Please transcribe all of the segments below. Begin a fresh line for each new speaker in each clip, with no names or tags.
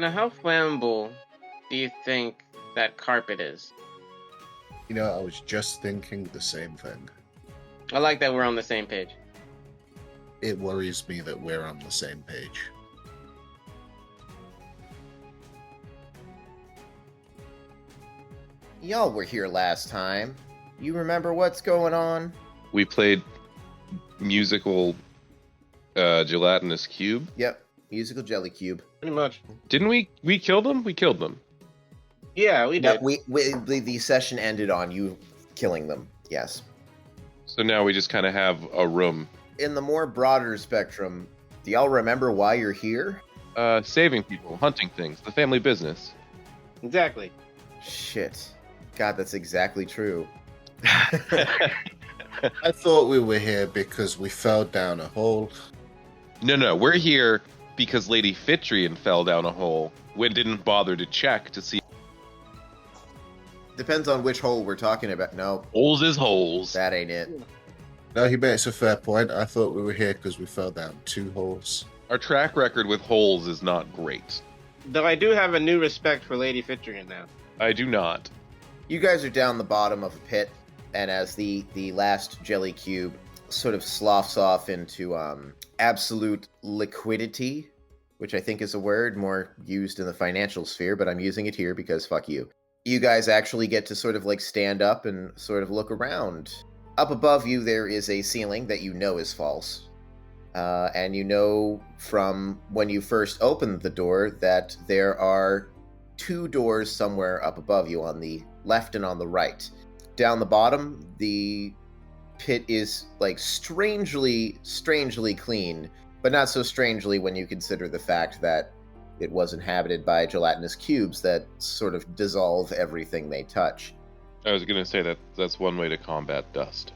How flammable do you think that carpet is?
I was just thinking the same thing.
I like that we're on the same page.
It worries me that we're on the same page.
Y'all were here last time. You remember what's going on?
We played musical gelatinous cube.
Yep, musical jelly cube.
Pretty much.
Didn't we kill them? We killed them.
Yeah, we did.
The session ended on you killing them. Yes.
So now we just kind of have a room.
In the more broader spectrum, do y'all remember why you're here?
Saving people, hunting things, the family business.
Exactly.
Shit. God, that's exactly true.
I thought we were here because we fell down a hole.
No, we're here because Lady Fitrian fell down a hole when didn't bother to check to see.
Depends on which hole we're talking about. No,
Holes is holes.
that ain't it.
No, he makes a fair point. I thought we were here because we fell down 2 holes.
Our track record with holes is not great.
Though I do have a new respect for Lady Fitrian now.
I do not.
You guys are down the bottom of a pit, and as the last jelly cube sort of sloughs off into absolute liquidity, which I think is a word more used in the financial sphere, but I'm using it here because fuck you. You guys actually get to sort of like stand up and sort of look around. Up above you, there is a ceiling that you know is false. And you know from when you first opened the door that there are 2 doors somewhere up above you on the left and on the right. Down the bottom, the pit is like strangely clean, but not so strangely when you consider the fact that it was inhabited by gelatinous cubes that sort of dissolve everything they touch.
I was going to say that's one way to combat dust.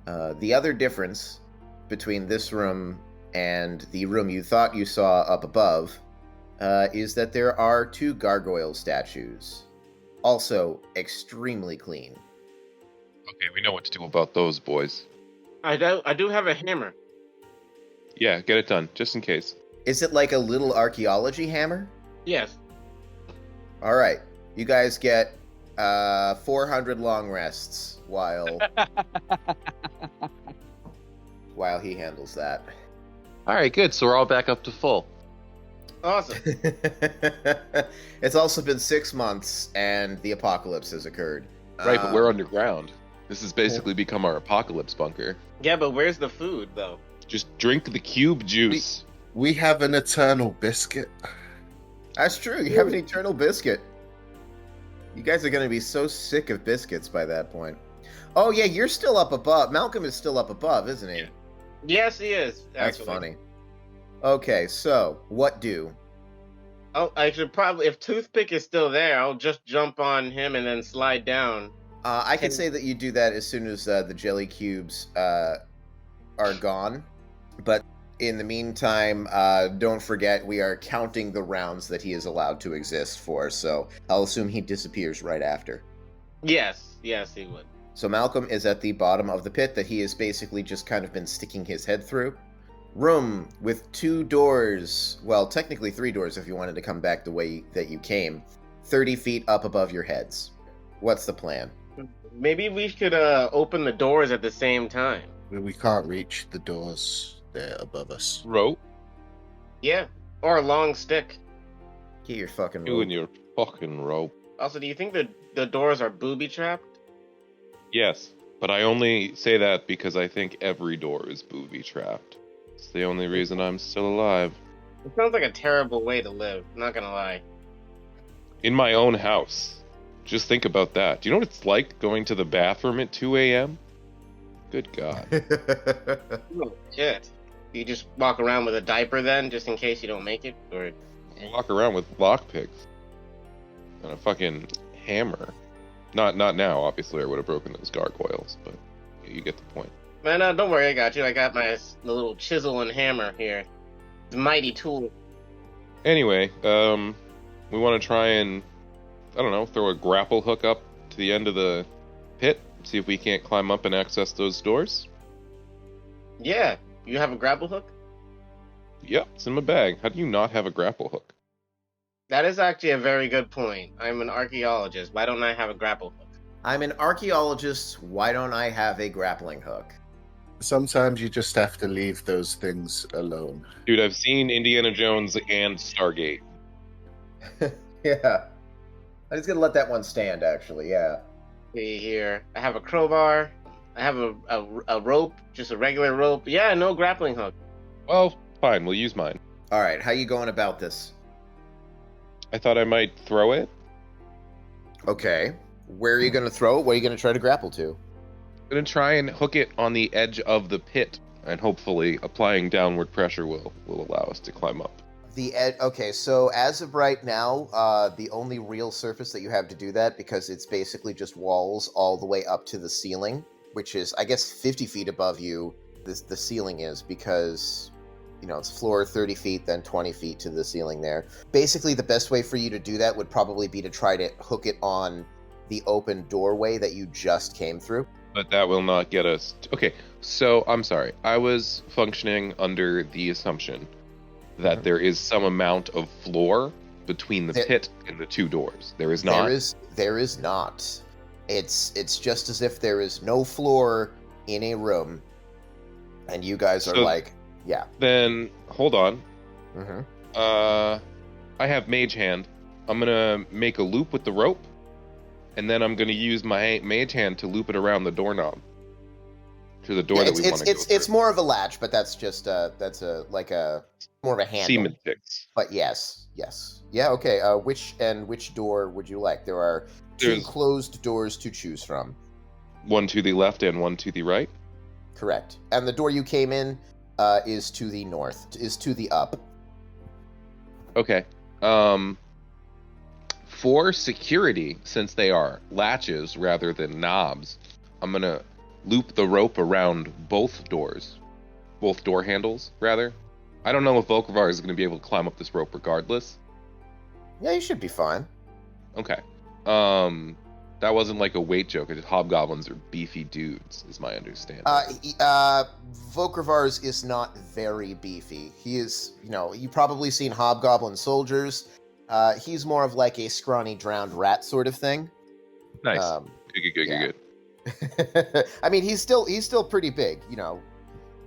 The other difference between this room and the room you thought you saw up above is that there are 2 gargoyle statues. Also extremely clean.
Okay, we know what to do about those boys.
I do have a hammer.
Yeah, get it done, just in case.
Is it like a little archaeology hammer?
Yes.
All right. You guys get 400 long rests while he handles that.
All right, good. So we're all back up to full.
Awesome.
It's also been 6 months and the apocalypse has occurred.
Right, but we're underground. This has basically become our apocalypse bunker.
Yeah, but where's the food, though?
Just drink the cube juice.
We have an eternal biscuit.
That's true. You have an eternal biscuit. You guys are going to be so sick of biscuits by that point. Oh, yeah, you're still up above. Malcolm is still up above, isn't he?
Yeah.
Yes, he is.
That's
Actually.
funny. Okay, so what do?
Oh, I should probably, if Toothpick is still there, I'll just jump on him and then slide down.
I can say that you do that as soon as the jelly cubes are gone. But in the meantime, don't forget we are counting the rounds that he is allowed to exist for. So I'll assume he disappears right after.
Yes, he would.
So Malcolm is at the bottom of the pit that he has basically just kind of been sticking his head through. Room with 2 doors. Well, technically 3 doors if you wanted to come back the way that you came. 30 feet up above your heads. What's the plan?
Maybe we could open the doors at the same time.
We can't reach the doors there above us.
Rope?
Yeah, or a long stick.
Get your fucking
You
rope.
and your fucking rope.
Also, do you think the doors are booby-trapped?
Yes, but I only say that because I think every door is booby-trapped. It's the only reason I'm still alive.
It sounds like a terrible way to live, not gonna lie.
In my own house. Just think about that. Do you know what it's like going to the bathroom at 2 a.m.? Good God.
Oh, shit. You just walk around with a diaper then, just in case you don't make it? Or
I walk around with lockpicks. And a fucking hammer. Not now, obviously, I would have broken those gargoyles, but you get the point.
Man, no, don't worry, I got you. I got the little chisel and hammer here. The mighty tool.
Anyway, we want to try and, I don't know, throw a grapple hook up to the end of the pit, see if we can't climb up and access those doors.
Yeah, You have a grapple hook?
Yep, it's in my bag. How do you not have a grapple hook?
That is actually a very good point. I'm an archaeologist. Why don't I have a grapple hook?
I'm an archaeologist. Why don't I have a grappling hook?
Sometimes you just have to leave those things alone.
Dude, I've seen Indiana Jones and Stargate.
Yeah. I'm just gonna let that one stand, actually, yeah.
See here. I have a crowbar. I have a rope, just a regular rope. Yeah, no grappling hook.
Well, fine, we'll use mine.
Alright, how you going about this?
I thought I might throw it.
Okay. Where are you gonna throw it? What are you gonna try to grapple to?
I'm gonna try and hook it on the edge of the pit, and hopefully applying downward pressure will allow us to climb up.
Okay, so as of right now, the only real surface that you have to do that, because it's basically just walls all the way up to the ceiling, which is, I guess, 50 feet above you, the ceiling is, because, you know, it's floor 30 feet, then 20 feet to the ceiling there. Basically, the best way for you to do that would probably be to try to hook it on the open doorway that you just came through.
But that will not get us... Okay, so, I'm sorry. I was functioning under the assumption that there is some amount of floor between the pit and the two doors. There is not?
There is not. It's just as if there is no floor in a room, and you guys are like, yeah.
Then, hold on.
Mm-hmm.
I have Mage Hand. I'm gonna make a loop with the rope, and then I'm gonna use my Mage Hand to loop it around the doorknob. To the door that we want to go through.
It's more of a latch, but that's just more of a handle.
Seaman fix.
But yes. Yeah, okay. Which door would you like? There are two closed doors to choose from.
One to the left and one to the right?
Correct. And the door you came in is to the north, is to the up.
Okay. For security, since they are latches rather than knobs, I'm gonna loop the rope around both doors. Both door handles, rather. I don't know if Volkravar is going to be able to climb up this rope regardless.
Yeah, you should be fine.
Okay. That wasn't like a weight joke. It's just hobgoblins are beefy dudes, is my understanding.
Volkravar's is not very beefy. He is, you've probably seen hobgoblin soldiers. He's more of like a scrawny drowned rat sort of thing.
Nice. Good.
I mean, he's still pretty big,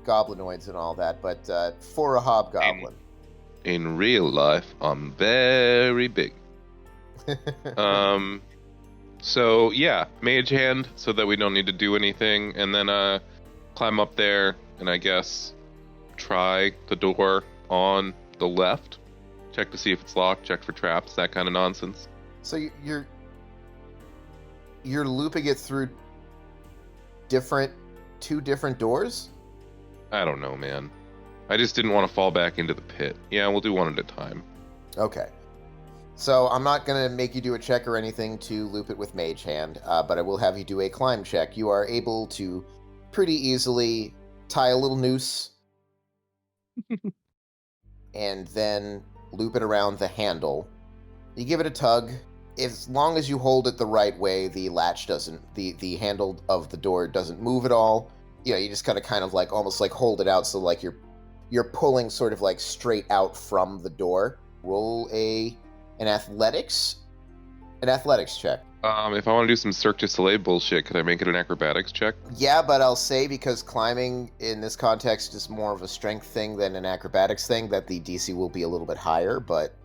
goblinoids and all that, but for a hobgoblin.
In real life, I'm very big. So yeah, Mage Hand, so that we don't need to do anything, and then climb up there, and I guess try the door on the left. Check to see if it's locked, check for traps, that kind of nonsense.
So you're looping it through two different doors?
I don't know, man. I just didn't want to fall back into the pit. Yeah, we'll do one at a time.
Okay. So I'm not going to make you do a check or anything to loop it with Mage Hand, but I will have you do a climb check. You are able to pretty easily tie a little noose and then loop it around the handle. You give it a tug. As long as you hold it the right way, the latch doesn't, the handle of the door doesn't move at all. You just kind of like almost like hold it out, so like you're pulling sort of like straight out from the door. Roll an athletics check.
If I want to do some Cirque du Soleil bullshit, could I make it an acrobatics check?
Yeah, but I'll say, because climbing in this context is more of a strength thing than an acrobatics thing, that the DC will be a little bit higher, but...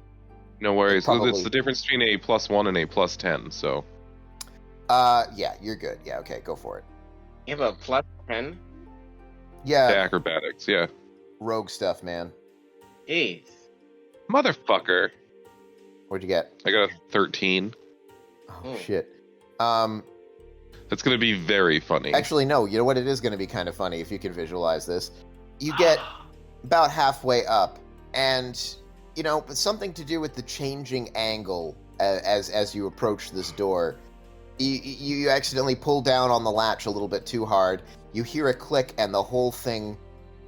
No worries. It's the difference between a +1 and a +10, so...
Yeah, you're good. Yeah, okay, go for it.
You have a +10?
Yeah.
The acrobatics, yeah.
Rogue stuff, man.
Jeez.
Motherfucker.
What'd you get?
I got a 13.
Oh, shit.
That's going to be very funny.
Actually, no. You know what? It is going to be kind of funny if you can visualize this. You get about halfway up, and, but something to do with the changing angle as you approach this door. You accidentally pull down on the latch a little bit too hard. You hear a click, and the whole thing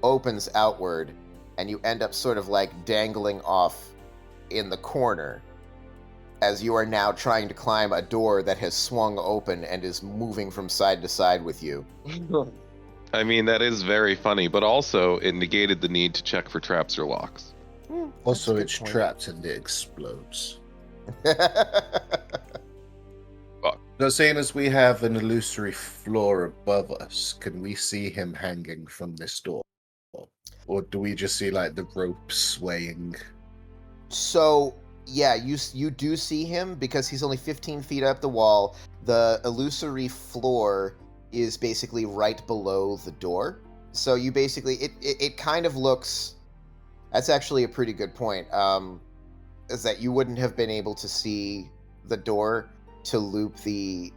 opens outward, and you end up sort of like dangling off in the corner as you are now trying to climb a door that has swung open and is moving from side to side with you.
I mean, that is very funny, but also it negated the need to check for traps or locks.
Also, it's trapped and it explodes. So, seeing as we have an illusory floor above us, can we see him hanging from this door? Or do we just see, like, the rope swaying?
So, yeah, you do see him because he's only 15 feet up the wall. The illusory floor is basically right below the door. So you basically, it kind of looks... That's actually a pretty good point. Is that you wouldn't have been able to see the door to loop the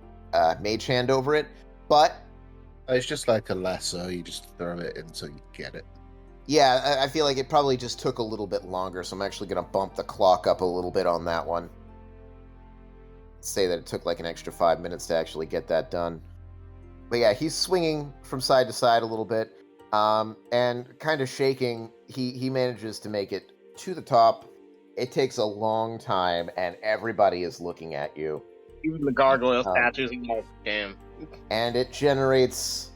mage hand over it, but
It's just like a lasso. You just throw it in so you get it.
yeah, I feel like it probably just took a little bit longer, so I'm actually going to bump the clock up a little bit on that one. Say that it took like an extra 5 minutes to actually get that done. But yeah, he's swinging from side to side a little bit, and kind of shaking. He manages to make it to the top. It takes a long time, and everybody is looking at you.
Even the gargoyle statues, like, damn.
And it generates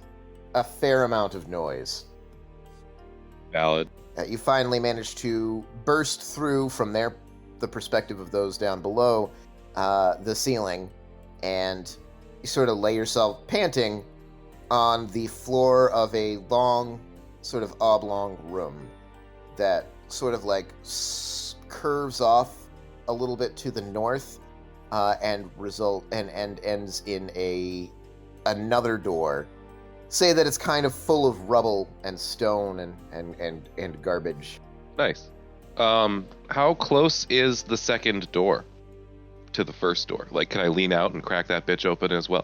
a fair amount of noise.
Valid.
You finally manage to burst through from the perspective of those down below, the ceiling, and you sort of lay yourself panting on the floor of a long, sort of oblong room that sort of like curves off a little bit to the north, and ends in another door. Say that it's kind of full of rubble and stone and garbage.
Nice. How close is the second door to the first door? Like, can I lean out and crack that bitch open as well?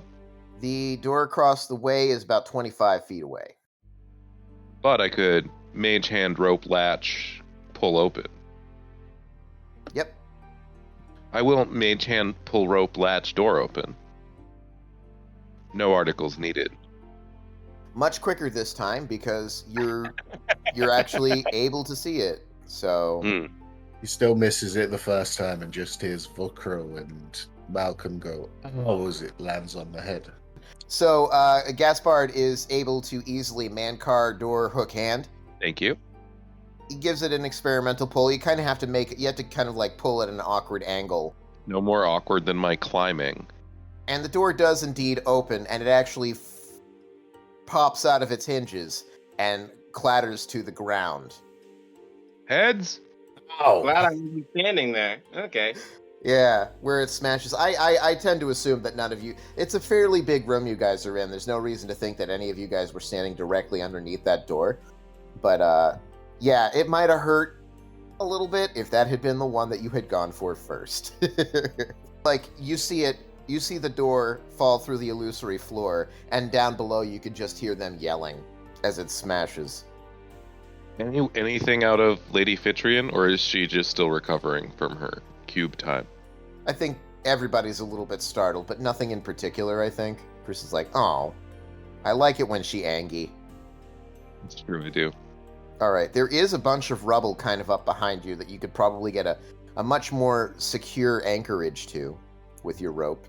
The door across the way is about 25 feet away.
But I could mage hand rope latch pull open.
Yep.
I will mage hand pull rope latch door open. No articles needed.
Much quicker this time because you're actually able to see it. So
He still misses it the first time and just hears Vukro and Malcolm go, oh, as it lands on the head.
So Gaspard is able to easily man-car door hook hand.
Thank you.
He gives it an experimental pull. You kind of have to you have to kind of like pull at an awkward angle.
No more awkward than my climbing.
And the door does indeed open, and it actually pops out of its hinges and clatters to the ground.
Heads?
Oh,
Glad I'm standing there. Okay.
Yeah, where it smashes. I tend to assume that none of you... It's a fairly big room you guys are in. There's no reason to think that any of you guys were standing directly underneath that door. But, yeah, it might have hurt a little bit if that had been the one that you had gone for first. Like, you see the door fall through the illusory floor, and down below you could just hear them yelling as it smashes.
Anything out of Lady Fitrion, or is she just still recovering from her cube time?
I think everybody's a little bit startled, but nothing in particular, I think. Chris is like, oh, I like it when she angy.
It's true, I do.
All right, there is a bunch of rubble kind of up behind you that you could probably get a much more secure anchorage to with your rope.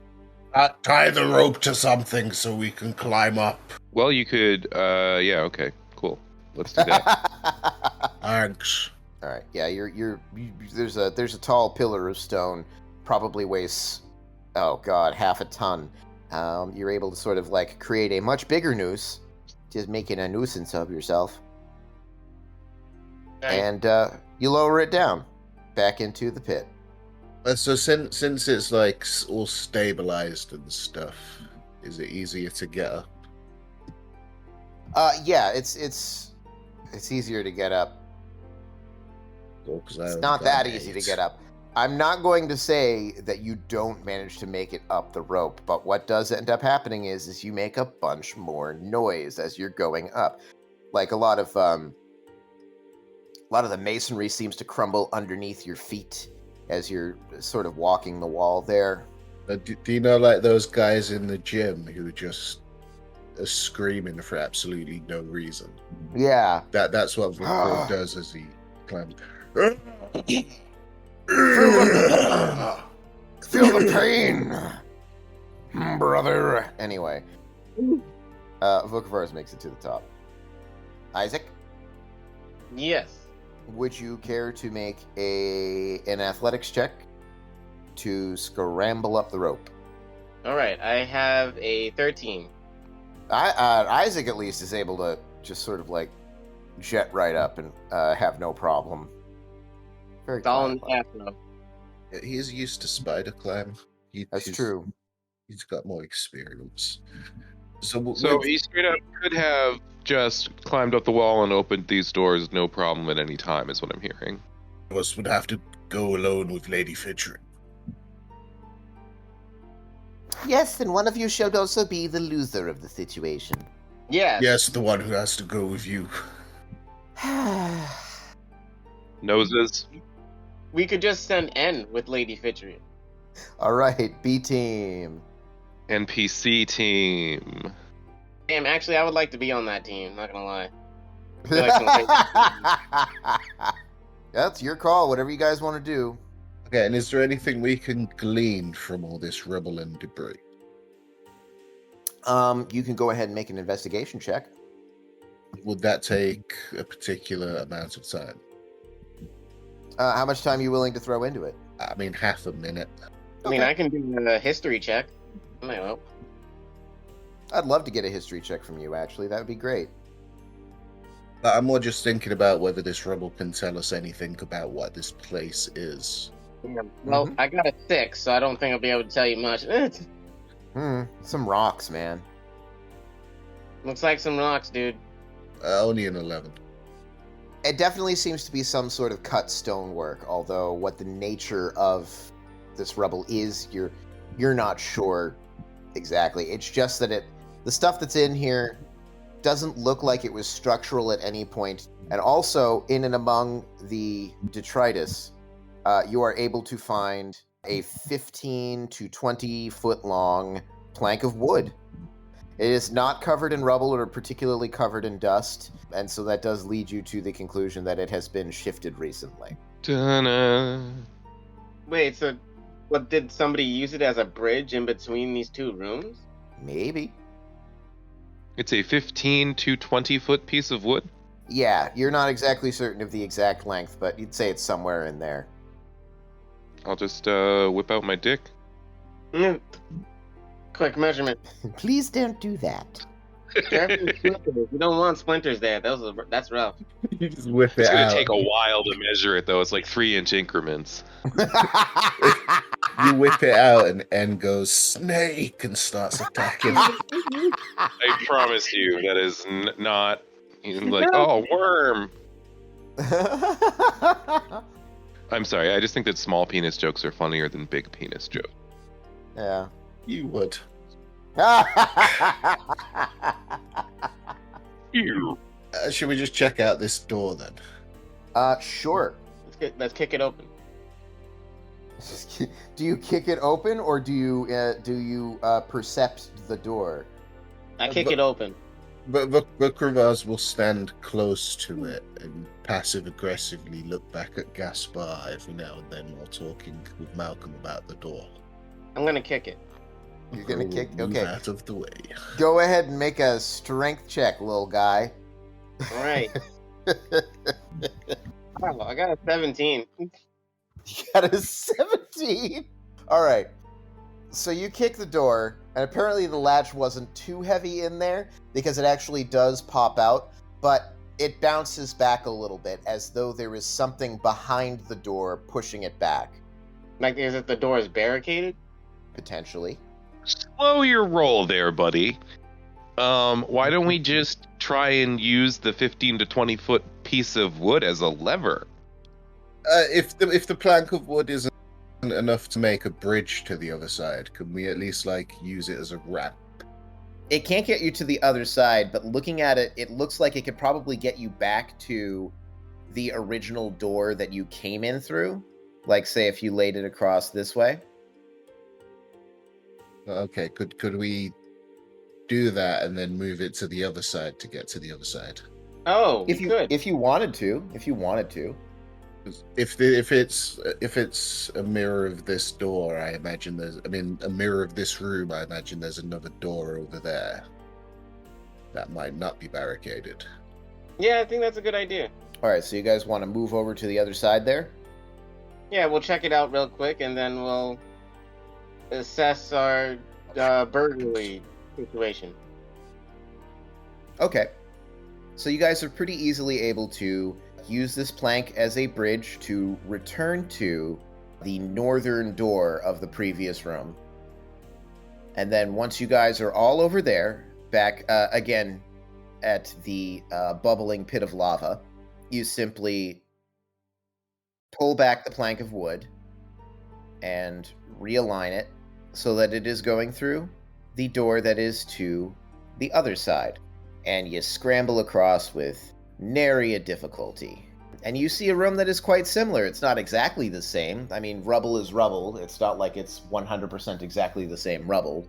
tie the rope to something so we can climb up.
Well, you could, yeah, okay, cool. Let's do that.
Thanks.
All right, yeah, there's a tall pillar of stone, probably weighs, oh god, half a ton. You're able to sort of like create a much bigger noose, just making a nuisance of yourself.
Nice.
And you lower it down back into the pit.
So since it's like all stabilized and stuff, is it easier to get up?
Yeah, it's easier to get up.
Cool, 'cause I
It's
only
not
got
that
an
easy to
8.
get up. I'm not going to say that you don't manage to make it up the rope, but what does end up happening is you make a bunch more noise as you're going up. Like a lot of the masonry seems to crumble underneath your feet as you're sort of walking the wall there.
Do you know, like those guys in the gym who just are screaming for absolutely no reason?
Yeah.
That's what Vukro does as he climbs.
Feel the pain, brother. Anyway, Vukavars makes it to the top. Isaac,
Yes.
would you care to make an athletics check to scramble up the rope?
All right. I have a 13.
Isaac at least is able to just sort of like jet right up and have no problem. Very
It's all in
quiet.
half, though.
Yeah, he's used to spider climb.
That's true.
He's got more experience. So,
So he straight up could have just climbed up the wall and opened these doors, no problem at any time, is what I'm hearing.
us would have to go alone with Lady Fitchery.
Yes, then one of you should also be the loser of the situation.
Yes.
Yes, the one who has to go with you.
Noses.
We could just send N with Lady Fitchery.
All right, B team.
NPC team.
Damn, actually, I would like to be on that team. Not gonna lie. feel like
That's your call. Whatever you guys want to do.
Okay, and is there anything we can glean from all this rubble and debris?
You can go ahead and make an investigation check.
Would that take a particular amount of time?
How much time are you willing to throw into it?
I mean, half a minute.
I mean, I can do a history check. That might help.
I'd love to get a history check from you, actually. That would be great.
But I'm more just thinking about whether this rubble can tell us anything about what this place is.
Yeah. Well, I got a 6, so I don't think I'll be able to tell you much.
Some rocks, man.
Looks like some rocks, dude.
Only an 11.
It definitely seems to be some sort of cut stonework, although what the nature of this rubble is, you're not sure exactly. It's just that the stuff that's in here doesn't look like it was structural at any point. And also, in and among the detritus, you are able to find a 15 to 20 foot long plank of wood. It is not covered in rubble or particularly covered in dust, and so that does lead you to the conclusion that it has been shifted recently.
Dun-na.
Wait, so what, did somebody use it as a bridge in between these two rooms?
Maybe.
It's a 15 to 20 foot piece of wood.
Yeah, you're not exactly certain of the exact length, but you'd say it's somewhere in there.
I'll just whip out my dick.
Quick measurement.
Please don't do that.
Careful with splinters. You don't want splinters there. That's rough.
You just whip it
It's gonna
out.
take a while to measure it, though. It's like 3-inch increments.
You whip it out, and N goes, snake, and starts attacking.
I promise you, that is not like, oh, worm. I'm sorry. I just think that small penis jokes are funnier than big penis jokes.
Yeah.
You would. Should we just check out this door then?
Sure.
Let's kick it open.
Do you kick it open, or do you percept the door?
I kick it open.
But Krivaz will stand close to it and passive-aggressively look back at Gaspar every now and then while talking with Malcolm about the door.
I'm gonna kick it.
You're gonna kick?
Move
Okay.
out of the way.
Go ahead and make a strength check, little guy.
All right. Wow, I got a 17.
You got a 17. All right. So you kick the door, and apparently the latch wasn't too heavy in there because it actually does pop out, but it bounces back a little bit as though there is something behind the door pushing it back,
Like, is it the door is barricaded?
potentially.
Slow your roll there, buddy. Why don't we just try and use the 15 to 20 foot piece of wood as a lever?
If the plank of wood isn't enough to make a bridge to the other side, can we at least use it as a ramp?
It can't get you to the other side, but looking at it, it looks like it could probably get you back to the original door that you came in through. Like, say, if you laid it across this way.
Okay, could we do that and then move it to the other side to get to the other side?
Oh,
If you
could.
if you wanted to.
'Cause if it's a mirror of this door, a mirror of this room, I imagine there's another door over there that might not be barricaded.
Yeah, I think that's a good idea.
All right, so you guys want to move over to the other side there?
Yeah, we'll check it out real quick, and then we'll assess our burglary situation.
Okay. So you guys are pretty easily able to use this plank as a bridge to return to the northern door of the previous room. And then once you guys are all over there, back again at the bubbling pit of lava, you simply pull back the plank of wood and realign it so that it is going through the door that is to the other side. And you scramble across with nary a difficulty. And you see a room that is quite similar. It's not exactly the same. I mean, rubble is rubble. It's not like it's 100% exactly the same rubble.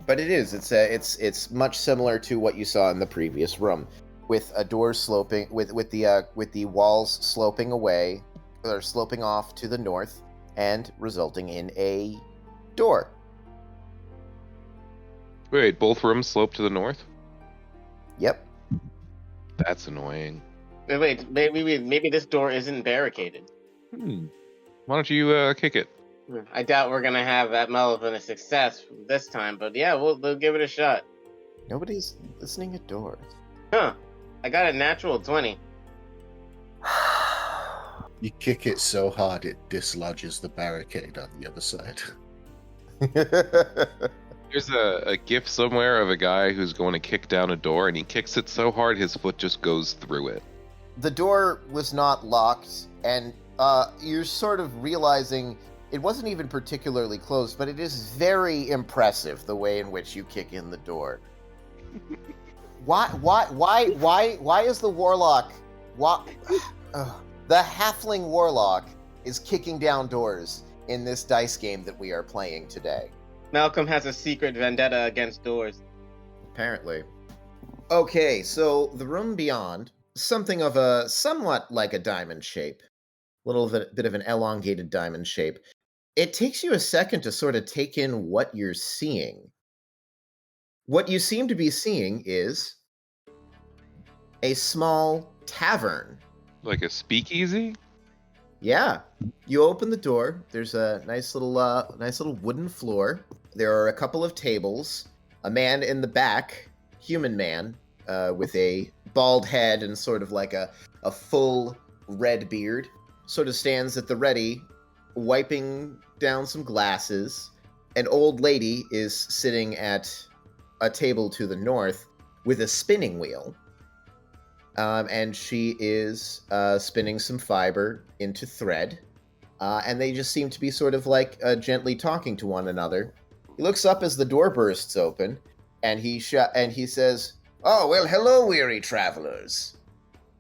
But it is. It's much similar to what you saw in the previous room, with a door sloping, with the walls sloping away, or sloping off to the north, and resulting in a door.
Wait, both rooms slope to the north?
Yep.
That's annoying.
Wait, maybe this door isn't barricaded.
Why don't you kick it?
I doubt we're gonna have that Melvin a success this time, but yeah, we'll give it a shot.
Nobody's listening at doors.
Huh? I got a natural 20.
You kick it so hard it dislodges the barricade on the other side.
There's a gif somewhere of a guy who's going to kick down a door, and he kicks it so hard his foot just goes through it.
The door was not locked, and you're sort of realizing it wasn't even particularly closed, but it is very impressive the way in which you kick in the door. Why is the warlock? The halfling warlock is kicking down doors in this dice game that we are playing today.
Malcolm has a secret vendetta against doors.
Apparently. Okay, so the room beyond, something of a somewhat like a diamond shape, bit of an elongated diamond shape. It takes you a second to sort of take in what you're seeing. What you seem to be seeing is a small tavern.
Like a speakeasy?
Yeah. You open the door. There's a nice little wooden floor. There are a couple of tables. A man in the back, human man, with a bald head and sort of like a full red beard, sort of stands at the ready, wiping down some glasses. An old lady is sitting at a table to the north with a spinning wheel. And she is spinning some fiber into thread. And they just seem to be sort of like gently talking to one another. He looks up as the door bursts open, and he says, "Oh, well, hello, weary travelers.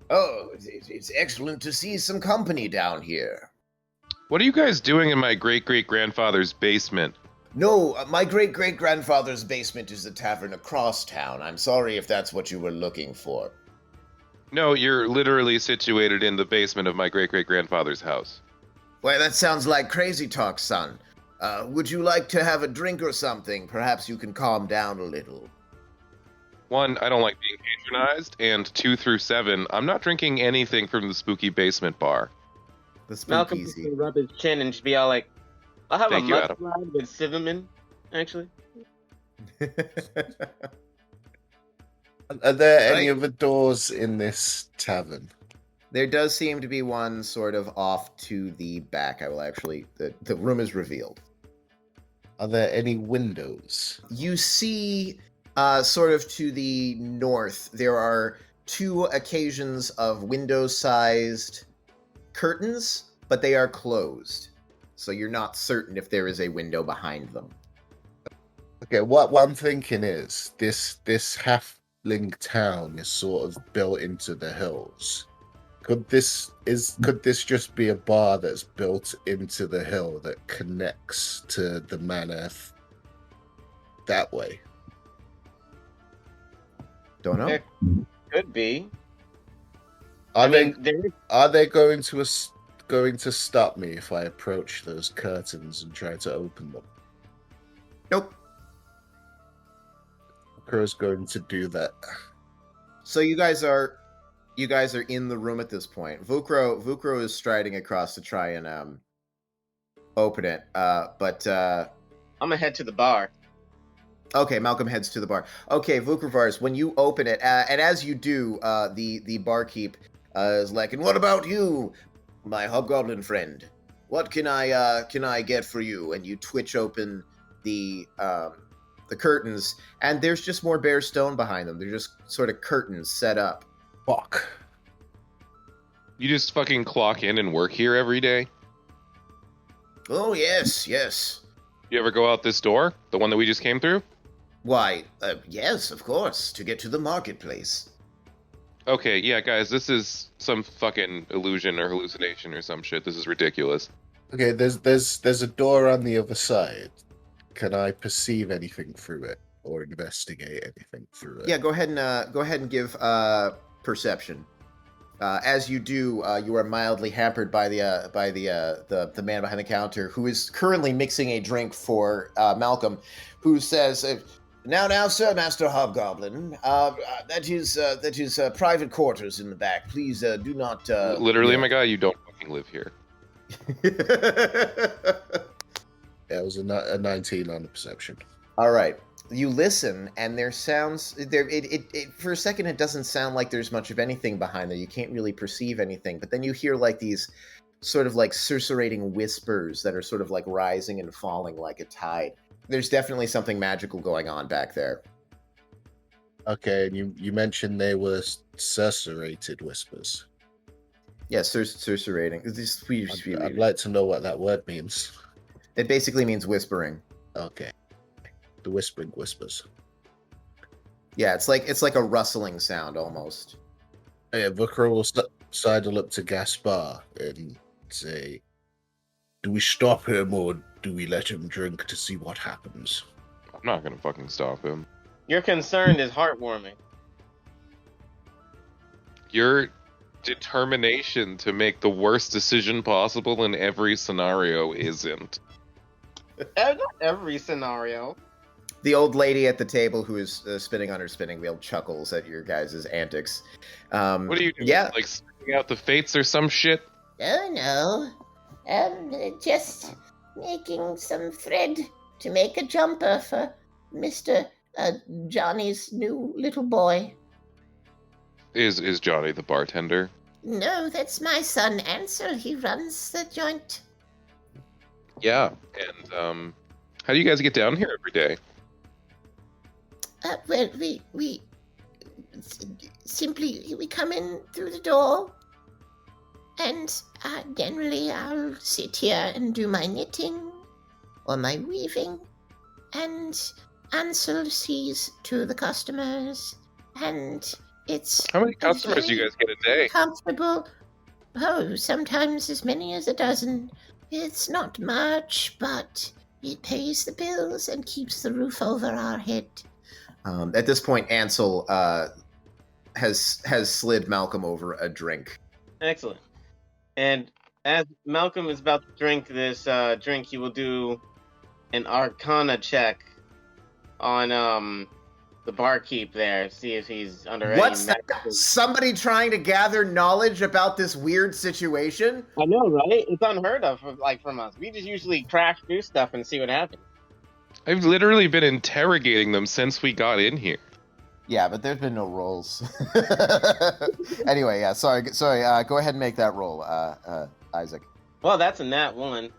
Oh, it's excellent to see some company down here."
What are you guys doing in my great-great-grandfather's basement?
No, my great-great-grandfather's basement is the tavern across town. I'm sorry if that's what you were looking for.
No, you're literally situated in the basement of my great-great-grandfather's house.
Well, that sounds like crazy talk, son. Would you like to have a drink or something? Perhaps you can calm down a little.
1, I don't like being patronized, and 2 through 7, I'm not drinking anything from the spooky basement bar.
The
Malcolm
speakeasy.
can rub his chin and just be all like, "I'll have
Thank
a
you, Adam.
mudslide with cinnamon." Actually,
Are there any
Right.
other doors in this tavern?
There does seem to be one sort of off to the back. I will actually... The room is revealed.
Are there any windows?
You see, sort of to the north, there are 2 occasions of window-sized curtains, but they are closed. So you're not certain if there is a window behind them.
Okay, what I'm thinking is this halfling town is sort of built into the hills. Could this just be a bar that's built into the hill that connects to the manor that way?
Don't know.
There could be.
Are
I mean,
they going to stop me if I approach those curtains and try to open them?
Nope.
Crow's going to do that.
So you guys are you guys are in the room at this point. Vukro is striding across to try and open it. But
I'm gonna head to the bar.
okay, Malcolm heads to the bar. Okay, Vukravars, when you open it, and as you do, the barkeep is like, "And what about you, my hobgoblin friend? What can I get for you?" And you twitch open the curtains, and there's just more bare stone behind them. They're just sort of curtains set up.
Fuck.
You just fucking clock in and work here every day?
Oh yes, yes.
You ever go out this door? The one that we just came through?
Why, yes, of course, to get to the marketplace.
Okay, yeah, guys, this is some fucking illusion or hallucination or some shit. This is ridiculous.
Okay, there's a door on the other side. Can I perceive anything through it or investigate anything through it?
Yeah, go ahead and give perception. As you do, you are mildly hampered by the man behind the counter, who is currently mixing a drink for Malcolm, who says, "Now, sir, Master Hobgoblin, that is private quarters in the back. Please do not."
Literally, my guy, you don't fucking live here.
Yeah, it was a 19 on the perception.
All right. You listen, and there sounds there. It for a second, it doesn't sound like there's much of anything behind there. You can't really perceive anything, but then you hear like these sort of like susurrating whispers that are sort of like rising and falling like a tide. There's definitely something magical going on back there.
Okay, and you mentioned they were susurrated whispers.
Yes, susurrating.
I'd like to know what that word means.
It basically means whispering.
Okay. The whispering whispers.
Yeah, it's like a rustling sound almost.
Yeah, Vukra will sidle up to Gaspar and say, "Do we stop him or do we let him drink to see what happens?"
I'm not gonna fucking stop him.
Your concern is heartwarming.
Your determination to make the worst decision possible in every scenario isn't.
Not every scenario.
The old lady at the table who is spinning on her spinning wheel chuckles at your guys' antics.
What are you doing?
Yeah.
Like spinning out the fates or some shit?
Oh no. Just making some thread to make a jumper for Mr. Johnny's new little boy.
Is Johnny the bartender?
No, that's my son Ansel. He runs the joint.
Yeah. And how do you guys get down here every day?
Well, we simply we come in through the door, and generally I'll sit here and do my knitting or my weaving, and Ansel sees to the customers, and it's
How many customers do you guys get a day?
comfortable. Oh, sometimes as many as a dozen. It's not much, but it pays the bills and keeps the roof over our head.
At this point, Ansel has slid Malcolm over a drink.
Excellent. And as Malcolm is about to drink this drink, he will do an Arcana check on the barkeep there, see if he's under
What's
any
that?
magical...
Somebody trying to gather knowledge about this weird situation?
I know, right? It's unheard of, like, from us. We just usually crash through stuff and see what happens.
I've literally been interrogating them since we got in here.
Yeah, but there's been no rolls. Anyway, yeah, sorry. Go ahead and make that roll, Isaac.
Well, that's a nat 1.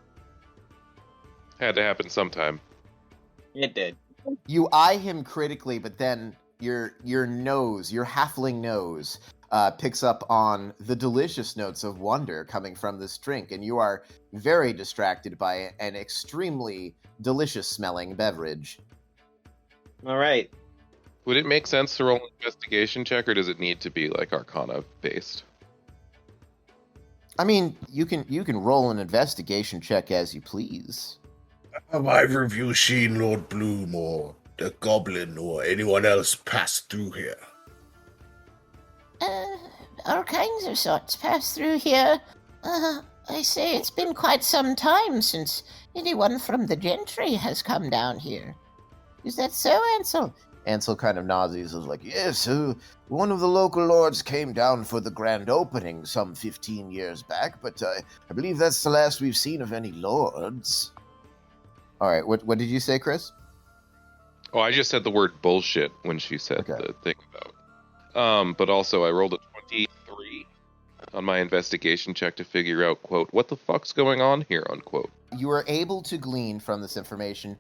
Had to happen sometime.
It did.
You eye him critically, but then your nose, your halfling nose, picks up on the delicious notes of wonder coming from this drink, and you are very distracted by an extremely delicious-smelling beverage.
All right.
Would it make sense to roll an investigation check, or does it need to be like Arcana based?
I mean, you can roll an investigation check as you please.
Have either of you seen Lord Bloom or the Goblin or anyone else pass through here?
All kinds of sorts pass through here. I say it's been quite some time since anyone from the gentry has come down here. Is that so, Ansel?
Ansel kind of nods. He's like, yes, one of the local lords came down for the grand opening some 15 years back, but I believe that's the last we've seen of any lords. All right, what did you say, Chris?
Oh, I just said the word bullshit when she said
Okay.
the thing about. But also, I rolled a 23 on my investigation check to figure out, quote, what the fuck's going on here, unquote.
You are able to glean from this information,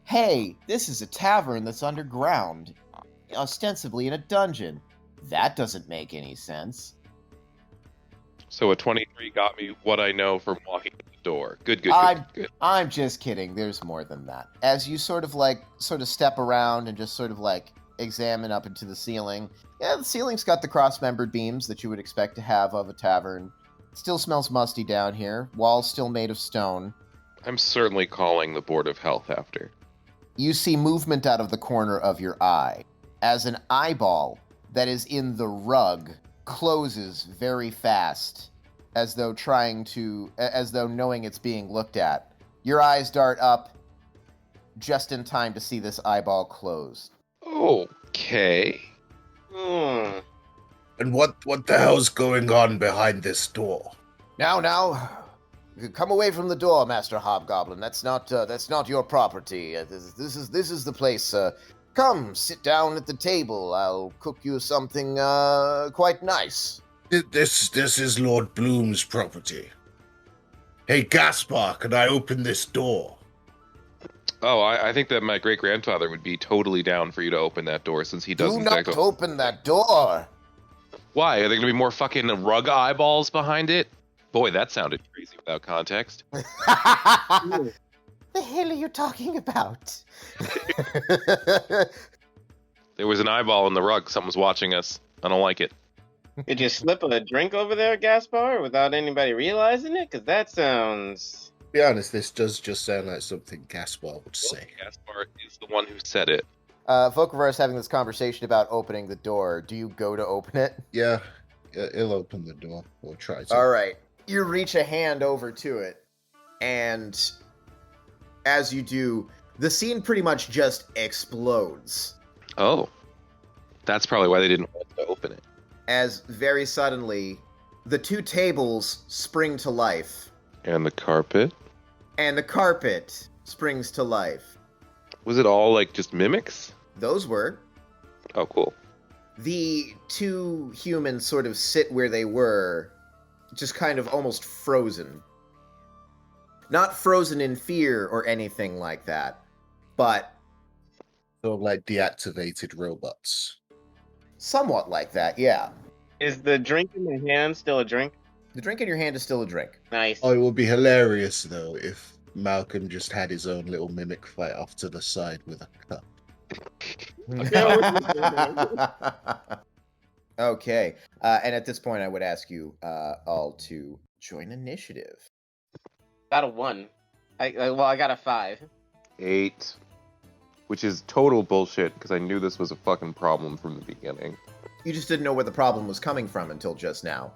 hey, this is a tavern that's underground, ostensibly in a dungeon. That doesn't make any sense.
So a 23 got me what I know from walking to the door. Good.
I'm just kidding. There's more than that. As you sort of step around and just sort of like examine up into the ceiling. Yeah, the ceiling's got the cross-membered beams that you would expect to have of a tavern. Still smells musty down here. Walls still made of stone.
I'm certainly calling the Board of Health after.
You see movement out of the corner of your eye as an eyeball that is in the rug closes very fast, as though knowing it's being looked at. Your eyes dart up just in time to see this eyeball close.
Okay.
And what the hell's going on behind this door?
Now, come away from the door, Master Hobgoblin. That's not your property. This is the place. Come, sit down at the table. I'll cook you something quite nice.
This is Lord Bloom's property. Hey, Gaspar, can I open this door?
Oh, I think that my great-grandfather would be totally down for you to open that door, since he does
Do not open that door.
Why? Are there going to be more fucking rug eyeballs behind it? Boy, that sounded crazy without context.
The hell are you talking about?
There was an eyeball in the rug. Someone's watching us. I don't like it.
Did you slip a drink over there, Gaspar, without anybody realizing it? Because that sounds...
To be honest, this does just sound like something Gaspar would say.
Gaspar is the one who said it.
Vokovar is having this conversation about opening the door. Do you go to open it?
Yeah, he'll open the door. Or try to.
All right. You reach a hand over to it, and as you do, the scene pretty much just explodes.
Oh. That's probably why they didn't want to open it.
As very suddenly, the two tables spring to life.
And the carpet?
And the carpet springs to life.
Was it all, like, just mimics?
Those were.
Oh, cool.
The two humans sort of sit where they were, just kind of almost frozen. Not frozen in fear or anything like that, but...
Sort of like deactivated robots.
Somewhat like that, yeah.
Is the drink in my hand still a drink?
The drink in your hand is still a drink.
Nice.
Oh, it would be hilarious, though, if Malcolm just had his own little mimic fight off to the side with a cup.
Okay. And at this point, I would ask you all to join initiative.
Got a 1. I got a 5.
8. Which is total bullshit, because I knew this was a fucking problem from the beginning.
You just didn't know where the problem was coming from until just now.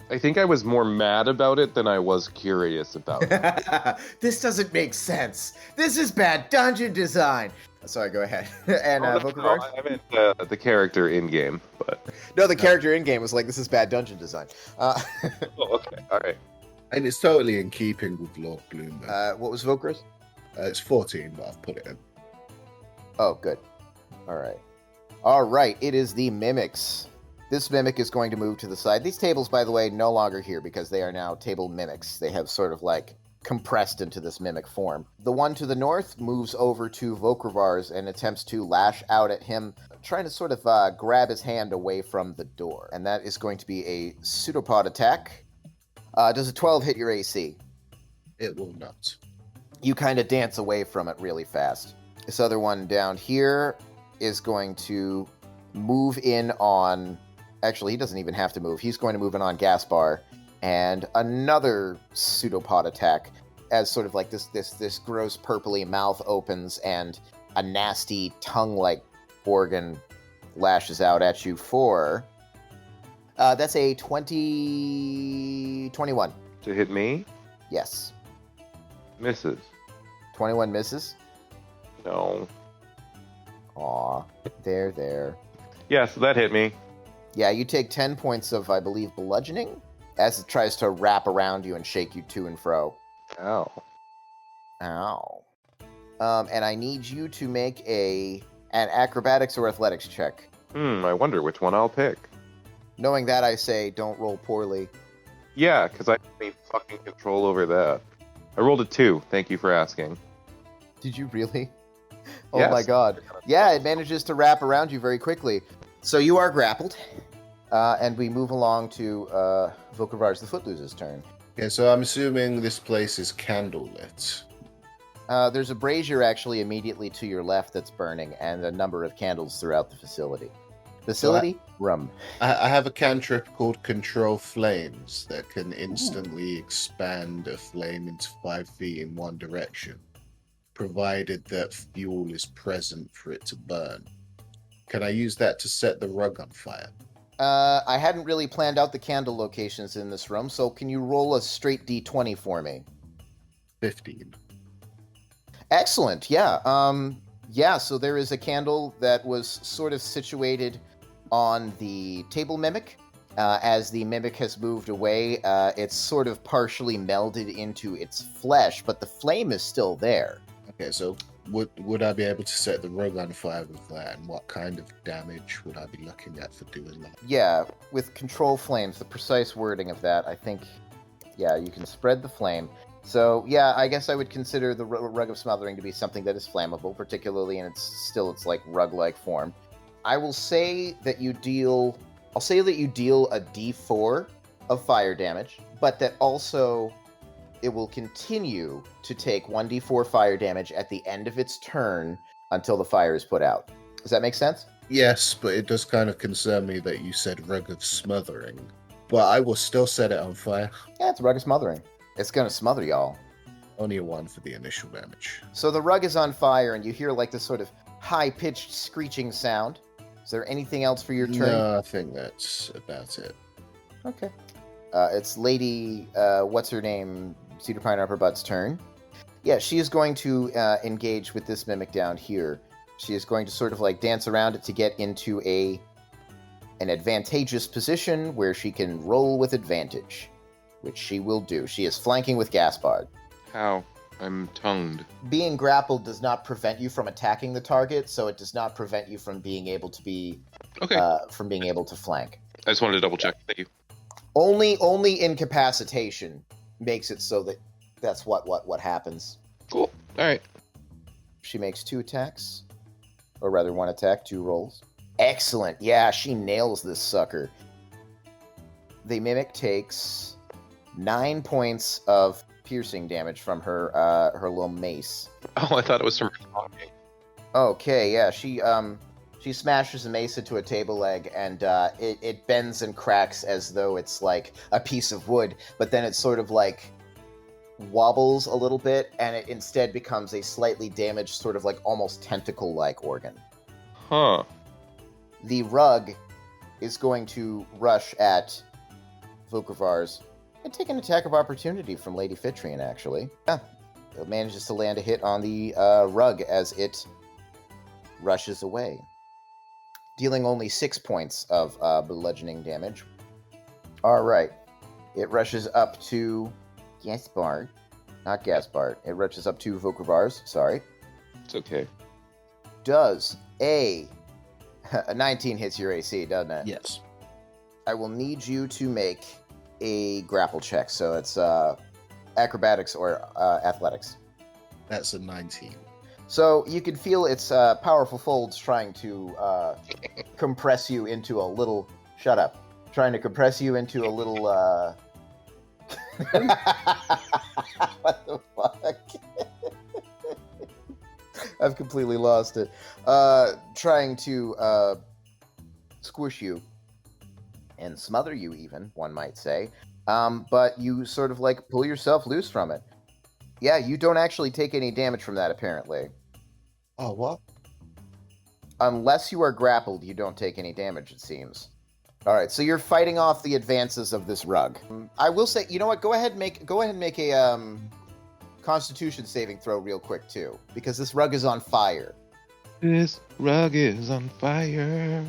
I think I was more mad about it than I was curious about it.
This doesn't make sense. This is bad dungeon design. Sorry, go ahead. And Vokovar?
I meant the character in-game, but...
No, the character in-game was like, this is bad dungeon design.
Oh, okay, alright.
And it's totally in keeping with Lord Bloom.
What was Vokar's?
It's 14, but I've put it in.
Oh, good. All right, it is the mimics. This mimic is going to move to the side. These tables, by the way, no longer here because they are now table mimics. They have sort of like compressed into this mimic form. The one to the north moves over to Vokovar's and attempts to lash out at him, trying to sort of grab his hand away from the door. And that is going to be a pseudopod attack. Does a 12 hit your AC?
It will not.
You kind of dance away from it really fast. This other one down here is going to move in on... Actually, he doesn't even have to move. He's going to move in on Gaspar. And another pseudopod attack as sort of like this gross purpley mouth opens and a nasty tongue-like organ lashes out at you for... that's a 21.
To hit me?
Yes.
Misses.
21 misses.
No.
Aw, there.
Yeah, so that hit me.
Yeah, you take 10 points of, I believe, bludgeoning as it tries to wrap around you and shake you to and fro.
Ow.
Ow. And I need you to make an acrobatics or athletics check.
I wonder which one I'll pick.
Knowing that, I say don't roll poorly.
Yeah, because I have any fucking control over that. I rolled a 2. Thank you for asking.
Did you really? Oh
Yes.
my god. Yeah, it manages to wrap around you very quickly. So you are grappled. And we move along to Vokovar's the Footloose's turn.
Okay, so I'm assuming this place is candlelit.
There's a brazier actually immediately to your left that's burning, and a number of candles throughout the facility. Room.
I have a cantrip called Control Flames that can instantly expand a flame into 5 feet in one direction, provided that fuel is present for it to burn. Can I use that to set the rug on fire?
I hadn't really planned out the candle locations in this room, so can you roll a straight D20 for me?
15.
Excellent, yeah. So there is a candle that was sort of situated on the table mimic. As the mimic has moved away, it's sort of partially melded into its flesh, but the flame is still there.
Okay, so would I be able to set the rug on fire with that, and what kind of damage would I be looking at for doing that?
Yeah, with control flames, the precise wording of that, I think, yeah, you can spread the flame. So, yeah, I guess I would consider the Rug of Smothering to be something that is flammable, particularly in its like rug-like form. I will say that you deal a D4 of fire damage, but that also it will continue to take 1d4 fire damage at the end of its turn until the fire is put out. Does that make sense?
Yes, but it does kind of concern me that you said Rug of Smothering. But I will still set it on fire.
Yeah, it's Rug of Smothering. It's gonna smother y'all.
Only a 1 for the initial damage.
So the rug is on fire, and you hear like this sort of high-pitched screeching sound. Is there anything else for your turn?
No, I think that's about it.
Okay. It's Lady, what's her name? Cedar Pine Upper Butt's turn. Yeah, she is going to engage with this mimic down here. She is going to sort of like dance around it to get into an advantageous position where she can roll with advantage, which she will do. She is flanking with Gaspard.
How? I'm tongued.
Being grappled does not prevent you from attacking the target, so it does not prevent you from being able to be
Okay.
from being able to flank.
I just wanted to double check. Thank you.
Only incapacitation makes it so that that's what happens.
Cool. All right.
She makes 2 attacks, or rather 1 attack, 2 rolls. Excellent. Yeah, she nails this sucker. The mimic takes 9 points of piercing damage from her little mace.
Oh, I thought it was from her talking.
Okay, yeah, she smashes a mace into a table leg, and it bends and cracks as though it's like a piece of wood, but then it sort of like wobbles a little bit, and it instead becomes a slightly damaged, sort of like almost tentacle-like organ.
Huh.
The rug is going to rush at Vokovar's and take an attack of opportunity from Lady Fitrian, actually. Yeah, it manages to land a hit on the rug as it rushes away, dealing only 6 points of bludgeoning damage. All right. It rushes up to Gaspard. Not Gaspard. It rushes up to Vokovar's. Sorry.
It's okay.
Does a 19 hits your AC, doesn't it?
Yes.
I will need you to make a grapple check. So it's acrobatics or athletics.
That's a 19.
So you can feel its powerful folds trying to compress you into a little... Shut up. Trying to compress you into a little... What the fuck? I've completely lost it. Trying to squish you and smother you even, one might say. But you sort of like pull yourself loose from it. Yeah, you don't actually take any damage from that, apparently.
Oh, what?
Unless you are grappled, you don't take any damage, it seems. Alright, so you're fighting off the advances of this rug. I will say, you know what, go ahead and make a Constitution saving throw real quick, too. Because this rug is on fire.
This rug is on fire.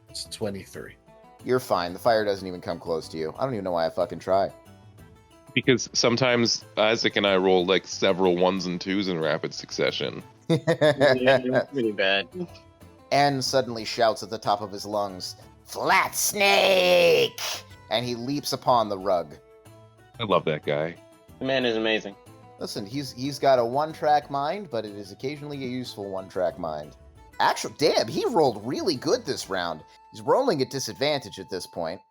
It's 23.
You're fine. The fire doesn't even come close to you. I don't even know why I fucking try.
Because sometimes Isaac and I roll like several 1s and 2s in rapid succession.
Yeah, pretty bad.
And suddenly shouts at the top of his lungs, "Flat snake!" And he leaps upon the rug.
I love that guy.
The man is amazing.
Listen, he's got a one-track mind, but it is occasionally a useful one-track mind. Actually, damn, he rolled really good this round. He's rolling at disadvantage at this point.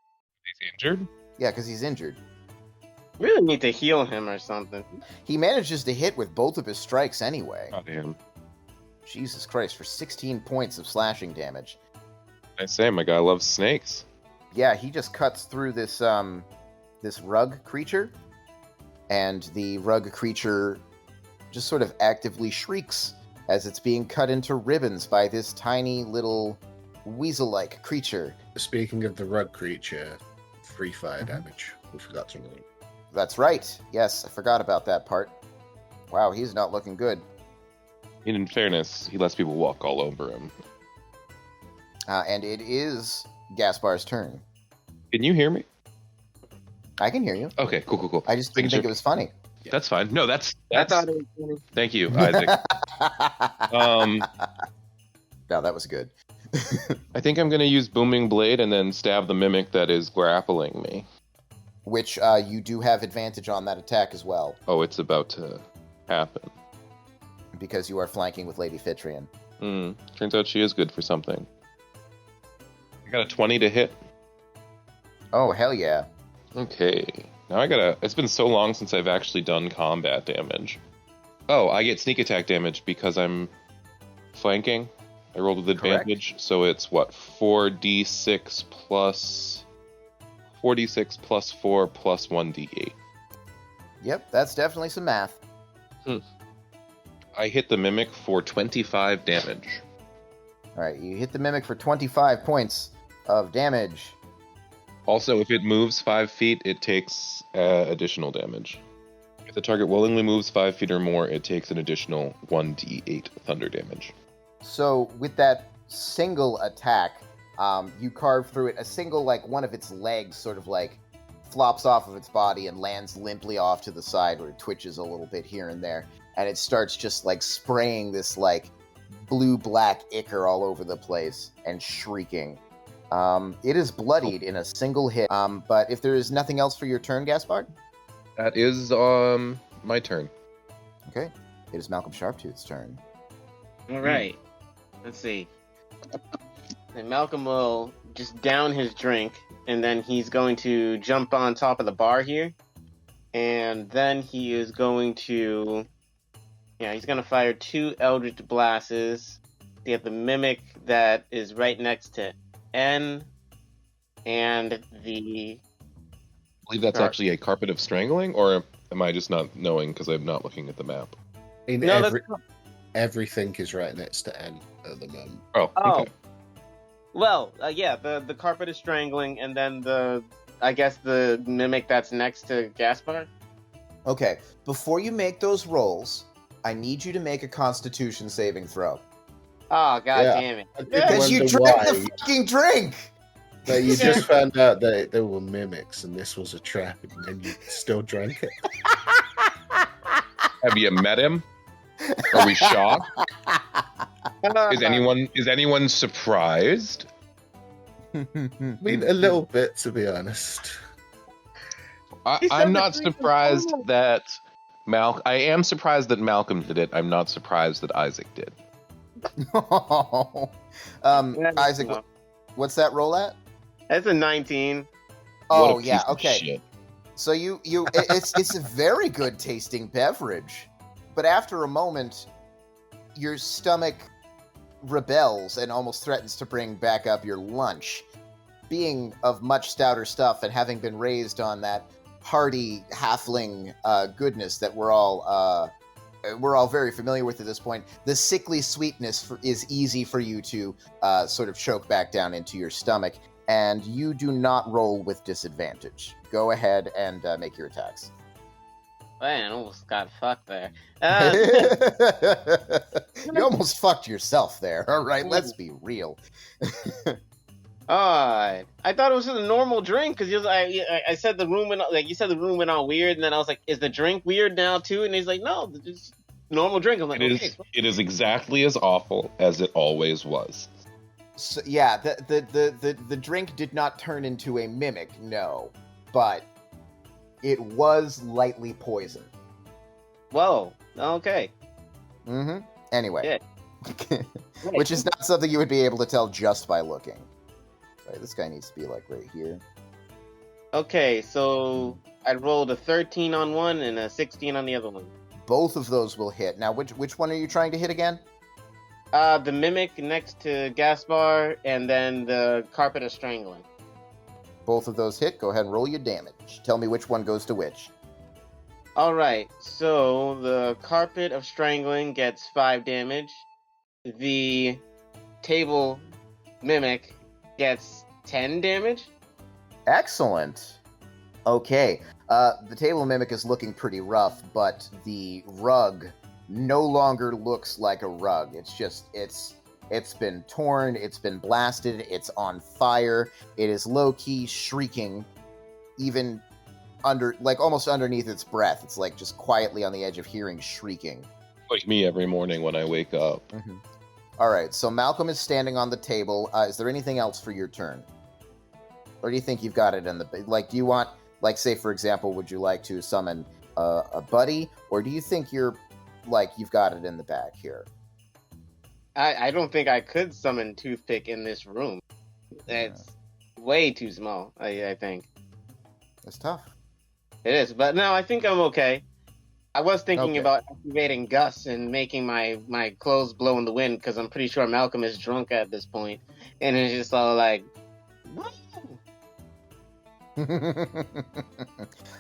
He's injured?
Yeah, because he's injured.
Really need to heal him or something.
He manages to hit with both of his strikes anyway.
Not him.
Jesus Christ, for 16 points of slashing damage.
I say, my guy loves snakes.
Yeah, he just cuts through this rug creature, and the rug creature just sort of actively shrieks as it's being cut into ribbons by this tiny little weasel-like creature.
Speaking of the rug creature, 3 fire damage. We forgot to roll.
That's right. Yes, I forgot about that part. Wow, he's not looking good.
In fairness, he lets people walk all over him.
And it is Gaspar's turn.
Can you hear me?
I can hear you.
Okay, cool.
I just didn't think it was funny.
That's fine. No, that's
I thought it was funny.
Thank you, Isaac.
No, that was good.
I think I'm going to use Booming Blade and then stab the mimic that is grappling me.
Which you do have advantage on that attack as well,
Oh, it's about to happen.
because you are flanking with Lady Fitrian.
Turns out she is good for something. I got a 20 to hit.
Oh, hell yeah.
Okay. Now I gotta... It's been so long since I've actually done combat damage. Oh, I get sneak attack damage because I'm flanking. I rolled with advantage, so it's what? 4d6 plus... 4d6 plus 4 plus 1d8.
Yep, that's definitely some math.
I hit the mimic for 25 damage.
Alright, you hit the mimic for 25 points of damage.
Also, if it moves 5 feet, it takes additional damage. If the target willingly moves 5 feet or more, it takes an additional 1d8 thunder damage.
So, with that single attack, you carve through it. A single, one of its legs sort of, flops off of its body and lands limply off to the side where it twitches a little bit here and there. And it starts just, spraying this, blue-black ichor all over the place and shrieking. It is bloodied in a single hit. But if there is nothing else for your turn, Gaspard?
That is my turn.
Okay. It is Malcolm Sharptooth's turn.
All right. Let's see. And Malcolm will just down his drink, and then he's going to jump on top of the bar here. And then he is going to... Yeah, he's going to fire 2 Eldritch Blasts. They have the Mimic that is right next to N, and the...
I believe that's actually a Carpet of Strangling, or am I just not knowing because I'm not looking at the map?
No,
Everything is right next to N at the moment.
Oh,
Oh.
okay.
Well, yeah, the Carpet is Strangling, and then I guess the Mimic that's next to Gaspar.
Okay, before you make those rolls, I need you to make a Constitution saving throw.
Oh, god
Yeah.
damn it.
Because you
Wonder
drank
why.
the fucking drink!
But you just found out that there were mimics and this was a trap, and then you still drank it.
Have you met him? Are we shocked? Is anyone surprised?
I mean, a little bit, to be honest.
I'm not surprised that I am surprised that Malcolm did it. I'm not surprised that Isaac did.
Isaac, what's that roll at?
That's a 19.
Oh,
What a
yeah,
piece of
okay.
shit.
So it's a very good tasting beverage, but after a moment, your stomach rebels and almost threatens to bring back up your lunch. Being of much stouter stuff and having been raised on that hearty halfling goodness that we're all very familiar with at this point, the sickly sweetness is easy for you to sort of choke back down into your stomach, and you do not roll with disadvantage. Go ahead and make your attacks.
Man, I almost got fucked there.
You almost fucked yourself there. All right, let's be real.
I thought it was just a normal drink because I said the room went like you said the room went all weird, and then I was like, "Is the drink weird now too?" And he's like, "No, it's normal drink." I'm like,
It is exactly as awful as it always was.
So, yeah, the drink did not turn into a mimic, no, but it was lightly poisoned.
Whoa. Okay.
Mm-hmm. Anyway,
Yeah.
which is not something you would be able to tell just by looking. Sorry, this guy needs to be like right here.
Okay, so I rolled a 13 on one and a 16 on the other one.
Both of those will hit. Now, which one are you trying to hit again?
The mimic next to Gaspar, and then the carpet of strangling.
Both of those hit. Go ahead and roll your damage. Tell me which one goes to which.
All right, so the carpet of strangling gets 5 damage. The table mimic gets 10 damage.
Excellent. Okay. The table mimic is looking pretty rough, but the rug no longer looks like a rug. It's been torn, it's been blasted, it's on fire. It is low-key shrieking, even almost underneath its breath. It's like just quietly on the edge of hearing shrieking.
Like me every morning when I wake up.
Mm-hmm. All right, so Malcolm is standing on the table. Is there anything else for your turn? Or do you think you've got it in the... do you want, say, for example, would you like to summon a buddy? Or do you think you've got it in the bag here?
I don't think I could summon Toothpick in this room. It's way too small, I think.
It's tough.
It is, but no, I think I'm okay. I was thinking
Okay.
about activating Gus and making my clothes blow in the wind because I'm pretty sure Malcolm is drunk at this point, and it's just all like,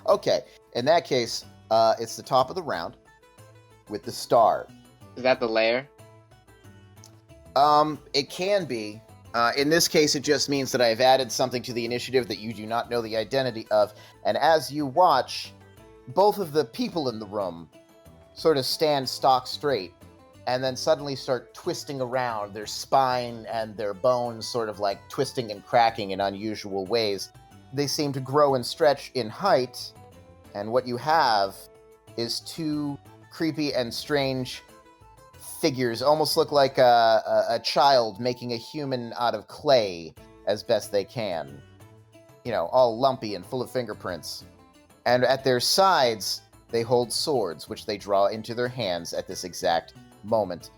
Okay, in that case, it's the top of the round with the star.
is that the lair?
It can be. In this case, it just means that I have added something to the initiative that you do not know the identity of, and as you watch, both of the people in the room sort of stand stock straight, and then suddenly start twisting around, their spine and their bones sort of like twisting and cracking in unusual ways. They seem to grow and stretch in height, and what you have is two creepy and strange figures, almost look like a child making a human out of clay as best they can. You know, all lumpy and full of fingerprints. And at their sides, they hold swords, which they draw into their hands at this exact moment.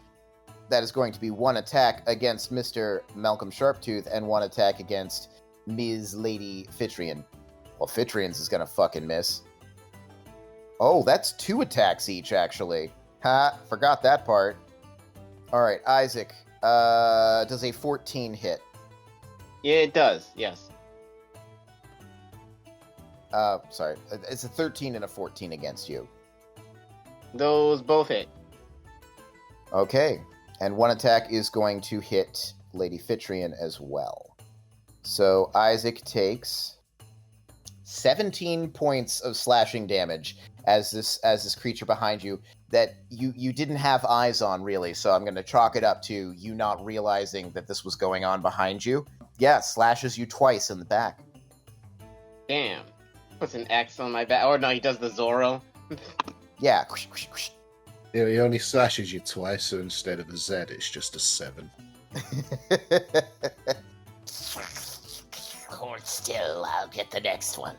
That is going to be one attack against Mr. Malcolm Sharptooth and one attack against Ms. Lady Fitrian. Well, Fitrian's is gonna fucking miss. Oh, that's 2 attacks each, actually. Ha, forgot that part. Alright, Isaac, does a 14 hit?
Yeah, it does. Yes.
Sorry, it's a 13 and a 14 against you.
Those both hit.
Okay, and one attack is going to hit Lady Fitrian as well. So Isaac takes 17 points of slashing damage as this creature behind you that you didn't have eyes on, really, so I'm going to chalk it up to you not realizing that this was going on behind you. Yeah, slashes you twice in the back.
Damn. Puts an X on my back. Or no, he does the Zorro.
Yeah.
Yeah, he only slashes you twice, so instead of a Z, it's just a 7.
Hold still, I'll get the next one.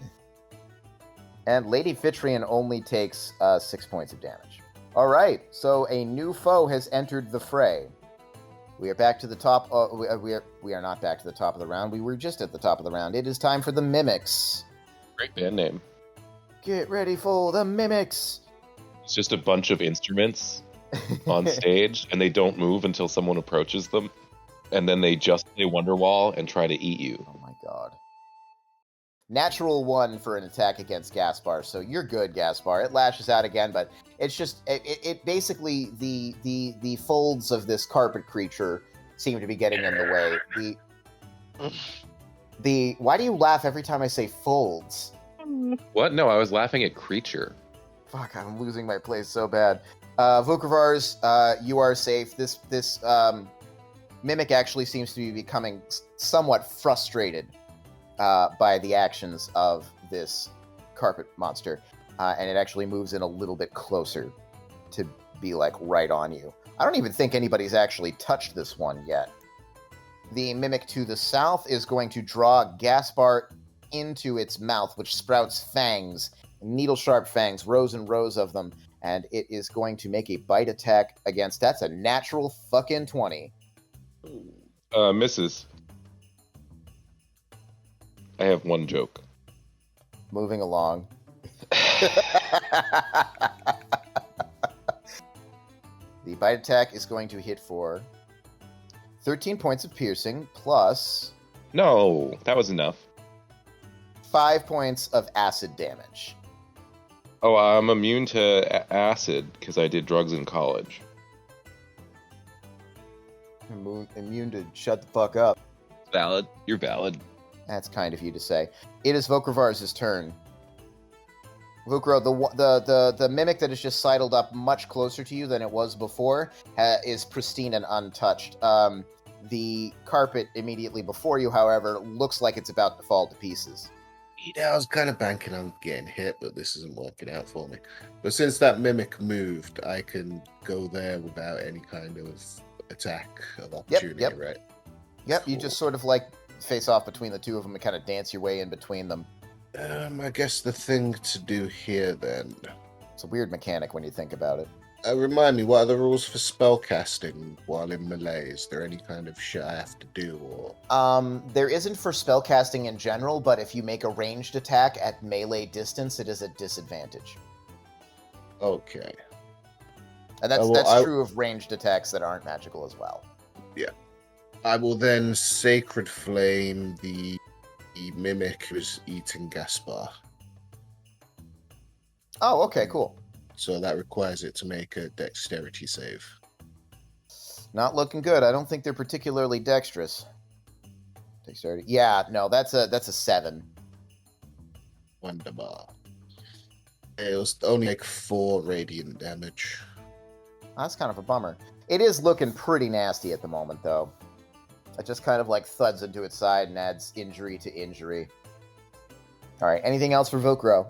And Lady Fitrian only takes 6 points of damage. All right, so a new foe has entered the fray. We are back to the top. We are not back to the top of the round. We were just at the top of the round. It is time for the Mimics.
Great band name.
Get ready for the Mimics.
It's just a bunch of instruments on stage, and they don't move until someone approaches them, and then they just play Wonderwall and try to eat you.
Oh my god. Natural 1 for an attack against Gaspar, so you're good, Gaspar. It lashes out again, but it's just it basically the folds of this carpet creature seem to be getting in the way. Why do you laugh every time I say folds?
What? No, I was laughing at creature.
Fuck, I'm losing my place so bad. Vukrivars, you are safe. This mimic actually seems to be becoming somewhat frustrated by the actions of this carpet monster, and it actually moves in a little bit closer to be like right on you. I don't even think anybody's actually touched this one yet. The mimic to the south is going to draw Gaspar into its mouth, which sprouts fangs, needle-sharp fangs, rows and rows of them, and it is going to make a bite attack against... That's a natural fucking 20.
Misses. I have one joke.
Moving along. The bite attack is going to hit for 13 points of piercing plus
No, that was enough.
5 points of acid damage.
Oh, I'm immune to acid because I did drugs in college.
Immune to shut the fuck up.
Valid. You're valid.
That's kind of you to say. It is Vukrivars' turn. Vukro, the mimic that is just sidled up much closer to you than it was before is pristine and untouched. The carpet immediately before you, however, looks like it's about to fall to pieces.
Yeah, I was kind of banking on getting hit, but this isn't working out for me. But since that mimic moved, I can go there without any kind of attack of opportunity,
yep.
right?
Yep, you
Cool.
just sort of like face off between the two of them and kind of dance your way in between them.
I guess the thing to do here then.
It's a weird mechanic when you think about it.
Remind me, what are the rules for spellcasting while in melee? Is there any kind of shit I have to do, or?
There isn't for spellcasting in general, but if you make a ranged attack at melee distance, it is a disadvantage.
Okay.
And that's,
well,
that's true of ranged attacks that aren't magical as well.
I will then Sacred Flame the mimic who's eating Gaspar.
Oh, okay, cool.
So that requires it to make a dexterity save.
Not looking good. I don't think they're particularly dexterous. Dexterity. Yeah, no, that's a 7.
Wonderbar. It was only like 4 radiant damage.
That's kind of a bummer. It is looking pretty nasty at the moment, though. It just kind of like thuds into its side and adds injury to injury. All right, anything else for Vukro?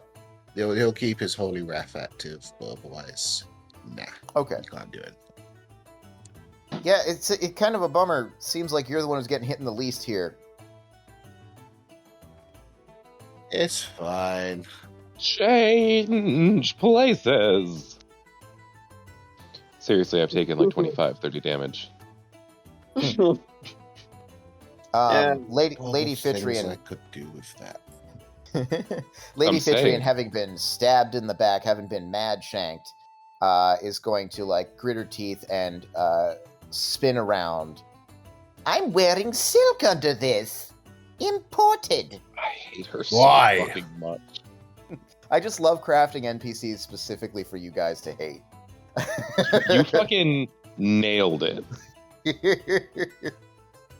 He'll keep his Holy Wrath active, but otherwise, nah.
Okay.
He can't do it.
Yeah, it's kind of a bummer. Seems like you're the one who's getting hit in the least here.
It's fine.
Change places. Seriously, I've taken like 25, 30 damage.
Yeah.
Lady
All the things
Fitrian.
I could do with that.
Lady
I'm
Fitrian,
saying.
having been stabbed in the back, having been mad shanked, is going to like grit her teeth and spin around. I'm wearing silk under this. Imported.
I hate her so
Why?
fucking much.
I just love crafting NPCs specifically for you guys to hate.
You fucking nailed it.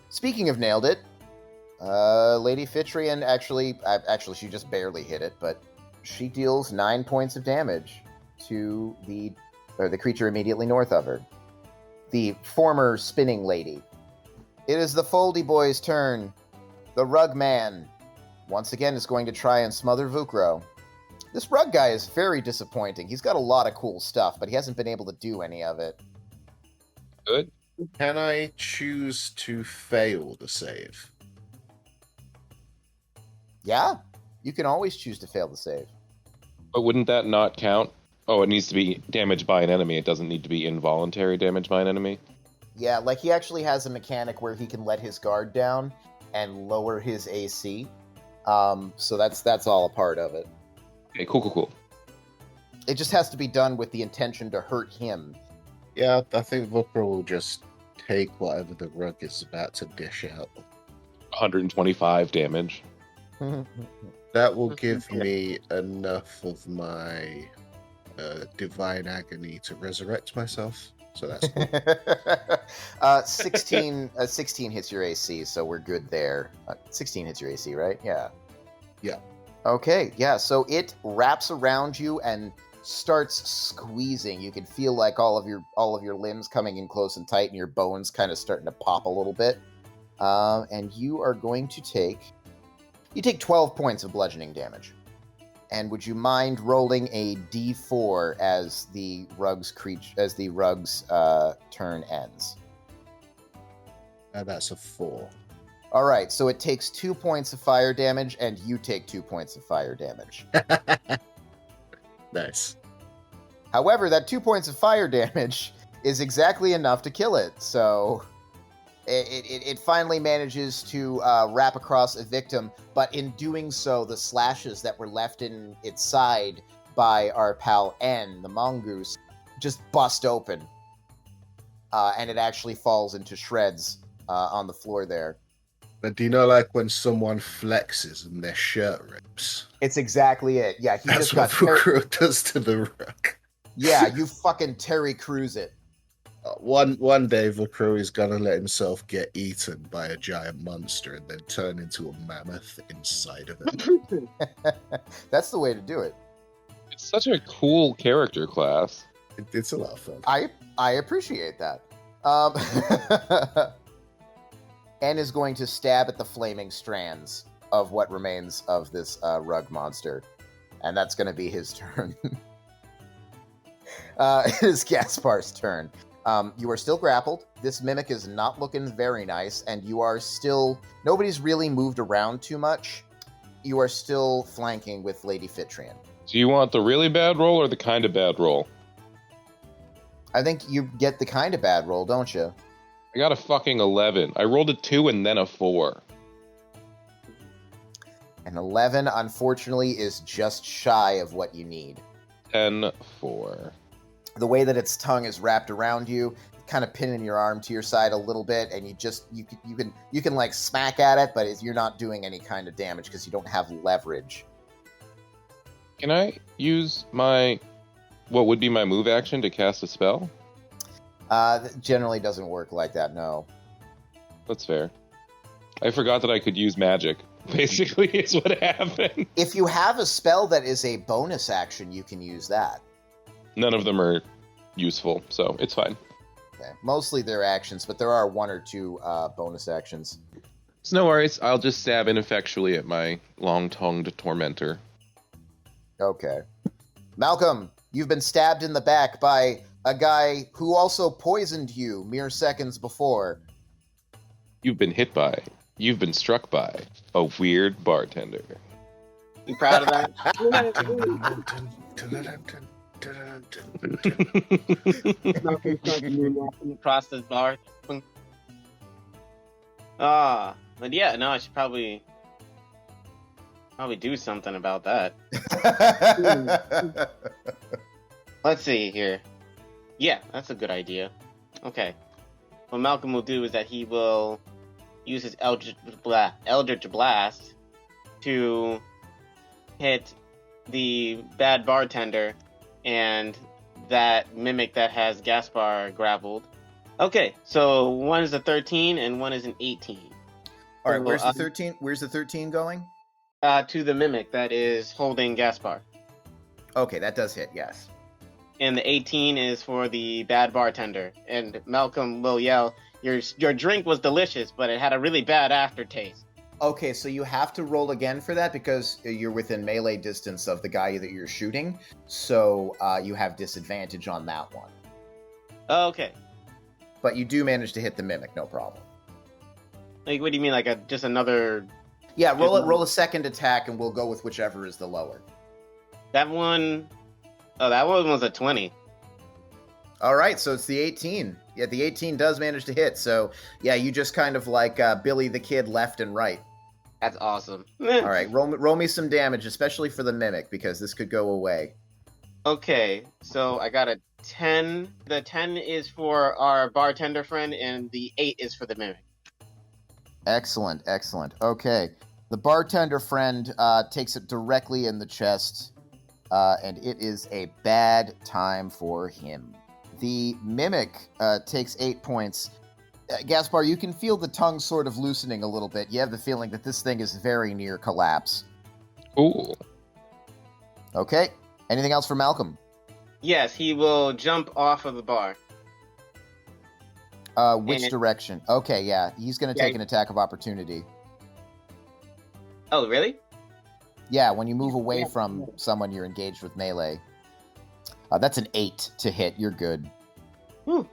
Speaking of nailed it, Lady Fitrian actually she just barely hit it, but she deals 9 points of damage to the creature immediately north of her. The former spinning lady. It is the Foldy Boy's turn. The Rug Man, once again, is going to try and smother Vukro. This Rug guy is very disappointing. He's got a lot of cool stuff, but he hasn't been able to do any of it.
Good.
Can I choose to fail the save?
Yeah, you can always choose to fail the save.
But wouldn't that not count? Oh, it needs to be damaged by an enemy. It doesn't need to be involuntary damage by an enemy.
Yeah, like he actually has a mechanic where he can let his guard down and lower his AC. So that's all a part of it.
Okay, cool.
It just has to be done with the intention to hurt him.
Yeah, I think Vukra will just take whatever the rug is about to dish out.
125 damage.
That will give me enough of my divine agony to resurrect myself. So that's cool.
16 hits your AC, so we're good there. 16 hits your AC, right? Yeah.
Yeah.
Okay, yeah, so it wraps around you and starts squeezing. You can feel like all of your limbs coming in close and tight, and your bones kind of starting to pop a little bit. And you are going to take 12 points of bludgeoning damage. And would you mind rolling a d4 as the rug's turn ends?
That's a 4.
All right, so it takes 2 points of fire damage, and you take 2 points of fire damage.
Nice.
However, that 2 points of fire damage is exactly enough to kill it. So it finally manages to wrap across a victim, but in doing so, the slashes that were left in its side by our pal N, the mongoose, just bust open. And it actually falls into shreds on the floor there.
But do you know, like, when someone flexes and their shirt rips?
It's exactly it. Yeah, he
That's
just
what
got...
Fukuro does to the rug.
Yeah, you fucking Terry Crews it.
One day, Vakru is gonna let himself get eaten by a giant monster and then turn into a mammoth inside of it.
That's the way to do it.
It's such a cool character class.
It's a lot of fun.
I appreciate that. N is going to stab at the flaming strands of what remains of this rug monster, and that's going to be his turn. It is Gaspar's turn. You are still grappled. This mimic is not looking very nice, and you are still... Nobody's really moved around too much. You are still flanking with Lady Fitrian.
Do you want the really bad roll or the kind of bad roll?
I think you get the kind of bad roll, don't you?
I got a fucking 11. I rolled a 2 and then a 4.
An 11, unfortunately, is just shy of what you need.
10-4.
The way that its tongue is wrapped around you, kind of pinning your arm to your side a little bit, and you can like smack at it, but you're not doing any kind of damage because you don't have leverage.
Can I use what would be my move action to cast a spell?
That generally doesn't work like that, no.
That's fair. I forgot that I could use magic. Basically, is what happened.
If you have a spell that is a bonus action, you can use that.
None of them are useful, so it's fine.
Okay. Mostly they're actions, but there are 1 or 2 bonus actions.
It's no worries. I'll just stab ineffectually at my long-tongued tormentor.
Okay. Malcolm, you've been stabbed in the back by a guy who also poisoned you mere seconds before.
You've been struck by a weird bartender.
You proud of that? Across the bar. But yeah, no, I should probably do something about that. Let's see here. Yeah, that's a good idea. Okay. What Malcolm will do is that he will use his Eldritch Blast to hit the bad bartender and that mimic that has Gaspar grappled. Okay, so one is a 13 and one is an 18.
All right, where's the 13? Where's the 13 going?
To the mimic that is holding Gaspar.
Okay, that does hit, yes.
And the 18 is for the bad bartender. And Malcolm will yell, your drink was delicious, but it had a really bad aftertaste.
Okay, so you have to roll again for that because you're within melee distance of the guy that you're shooting. So you have disadvantage on that one.
Okay.
But you do manage to hit the mimic, no problem.
Like, what do you mean, like just another...
Yeah, roll a second attack and we'll go with whichever is the lower.
That one was a 20.
All right, so it's the 18. Yeah, the 18 does manage to hit. So, yeah, you just kind of like Billy the Kid left and right.
That's awesome.
All right, roll me some damage, especially for the mimic, because this could go away.
Okay, so I got a 10. The 10 is for our bartender friend, and the 8 is for the mimic.
Excellent, excellent. Okay, the bartender friend takes it directly in the chest, and it is a bad time for him. The mimic takes 8 points. Gaspar, you can feel the tongue sort of loosening a little bit. You have the feeling that this thing is very near collapse.
Cool.
Okay. Anything else for Malcolm?
Yes, he will jump off of the bar.
Which direction? Okay, yeah. He's going to take an attack of opportunity.
Oh, really?
Yeah, when you move away from someone you're engaged with melee. That's an 8 to hit. You're good.
Whew.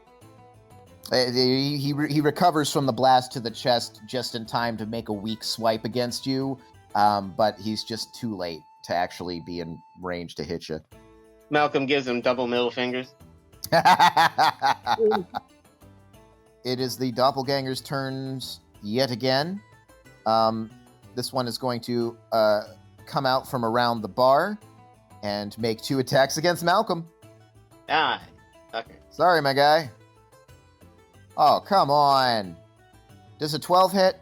He recovers from the blast to the chest just in time to make a weak swipe against you, but he's just too late to actually be in range to hit you.
Malcolm gives him double middle fingers.
It is the doppelganger's turns yet again. This one is going to come out from around the bar and make 2 attacks against Malcolm.
Ah, okay.
Sorry, my guy. Oh, come on. Does a 12 hit?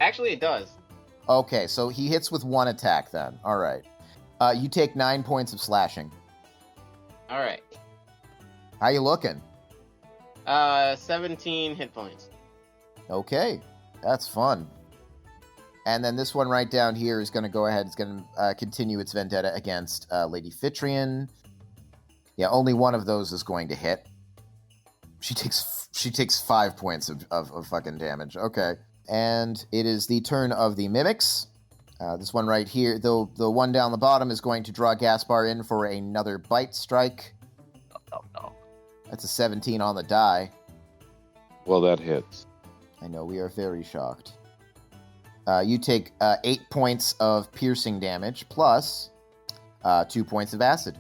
Actually, it does.
Okay, so he hits with 1 attack then. All right. You take 9 points of slashing.
All right.
How you looking?
17 hit points.
Okay, that's fun. And then this one right down here is going to go ahead. It's going to continue its vendetta against Lady Fitrian. Yeah, only one of those is going to hit. She takes 5 points of fucking damage. Okay, and it is the turn of the mimics. This one right here, the one down the bottom, is going to draw Gaspar in for another bite strike.
Oh, no.
That's a 17 on the die.
Well, that hits.
I know, we are very shocked. You take 8 points of piercing damage, plus 2 points of acid.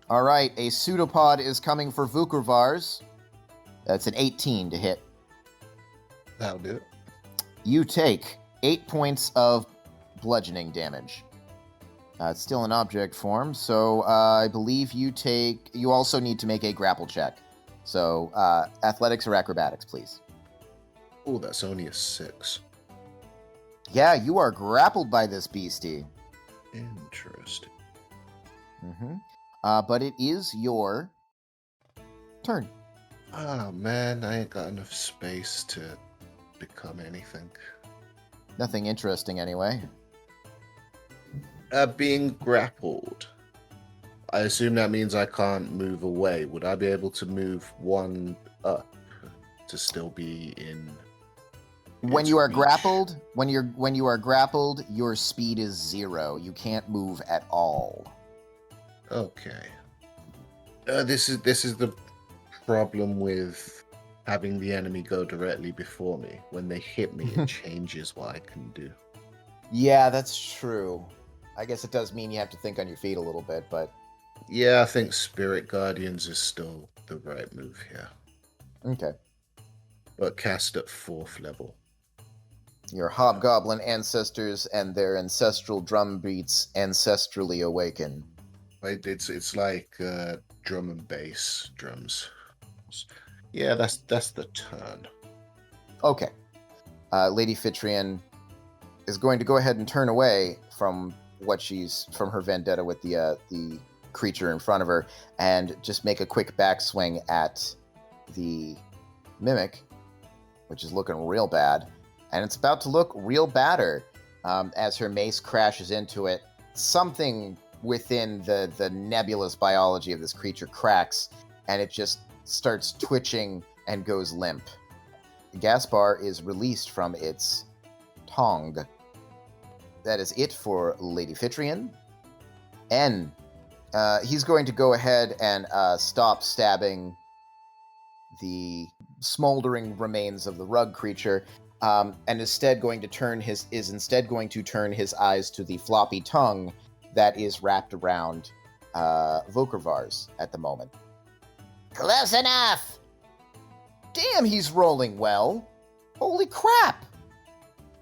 All right, a pseudopod is coming for Vukurvars. That's an 18 to hit.
That'll do it.
You take 8 points of bludgeoning damage. It's still in object form, so I believe you also need to make a grapple check. So, athletics or acrobatics, please.
Oh, that's only a 6.
Yeah, you are grappled by this beastie.
Interesting.
Mm-hmm. But it is your turn.
Oh, man, I ain't got enough space to become anything.
Nothing interesting, anyway.
Being grappled. I assume that means I can't move away. Would I be able to move 1 up to still be in?
When you are
reach?
grappled, when you are grappled, your speed is 0. You can't move at all.
Okay. This is the problem with having the enemy go directly before me. When they hit me, it changes what I can do.
Yeah, that's true. I guess it does mean you have to think on your feet a little bit, but...
Yeah, I think Spirit Guardians is still the right move here.
Okay.
But cast at 4th level.
Your hobgoblin ancestors and their ancestral drum beats ancestrally awaken.
It's like drum and bass drums. Yeah, that's the turn.
Okay. Lady Fitrian is going to go ahead and turn away from her vendetta with the creature in front of her and just make a quick backswing at the mimic, which is looking real bad. And it's about to look real badder as her mace crashes into it. Something within the nebulous biology of this creature cracks, and it just starts twitching and goes limp. Gaspar is released from its tongue. That is it for Lady Fitrian. N. He's going to go ahead and stop stabbing the smoldering remains of the rug creature, and instead going to turn his eyes to the floppy tongue that is wrapped around Vukurvars at the moment.
Close enough!
Damn, he's rolling well. Holy crap!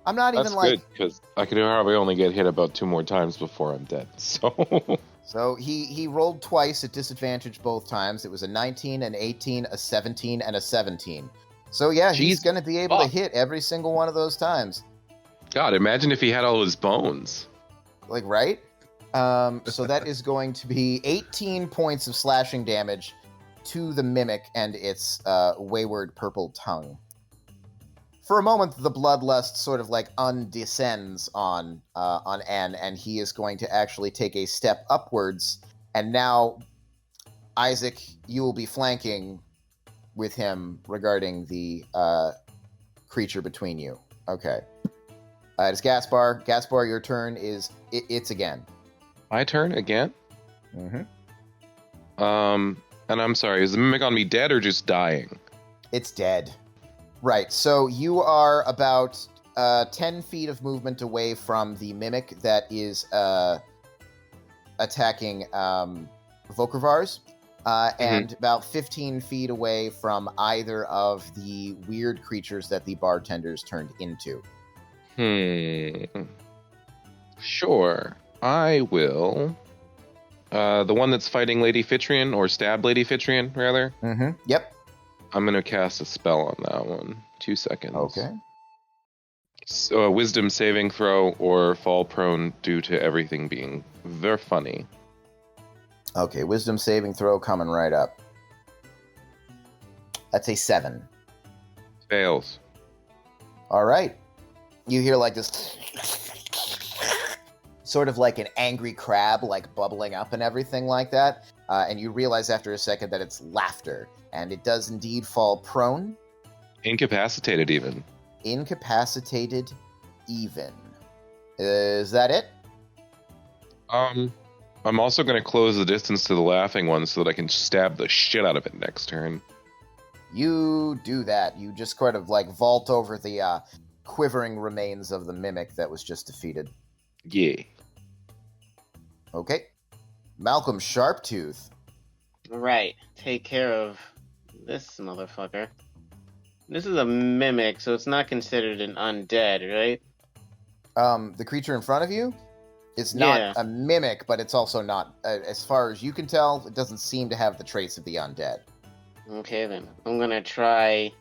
I'm not
That's
even like...
good, because I could probably only get hit about 2 more times before I'm dead, so...
So he rolled twice at disadvantage both times. It was a 19, an 18, a 17, and a 17. So yeah, he's going to be able to hit every single one of those times.
God, imagine if he had all his bones.
Like, right? So that is going to be 18 points of slashing damage to the mimic and its wayward purple tongue. For a moment, the bloodlust sort of like undescends on N, and he is going to actually take a step upwards, and now Isaac, you will be flanking with him regarding the creature between you. Okay. It's Gaspar. Gaspar, your turn is it's again.
My turn again?
Mm-hmm.
And I'm sorry, is the mimic on me dead or just dying?
It's dead. Right. So you are about 10 feet of movement away from the mimic that is attacking Vokrvars, and about 15 feet away from either of the weird creatures that the bartenders turned into.
Sure. I will. The one that's fighting Lady Fitrion, or stab Lady Fitrion, rather.
Mm-hmm. Yep.
I'm going to cast a spell on that one. 2 seconds.
Okay.
So a wisdom saving throw or fall prone due to everything being very funny.
Okay, wisdom saving throw coming right up. That's a 7.
Fails.
All right. You hear like this sort of like an angry crab, like bubbling up and everything like that. And you realize after a second that it's laughter. And it does indeed fall prone.
Incapacitated even.
Incapacitated even. Is that it?
I'm also going to close the distance to the laughing one so that I can stab the shit out of it next turn.
You do that. You just sort of like vault over the quivering remains of the mimic that was just defeated.
Yeah.
Okay. Malcolm Sharptooth.
Right. Take care of this motherfucker. This is a mimic, so it's not considered an undead, right?
The creature in front of you? It's not a mimic, but it's also not, as far as you can tell, it doesn't seem to have the traits of the undead.
Okay, then. I'm gonna try...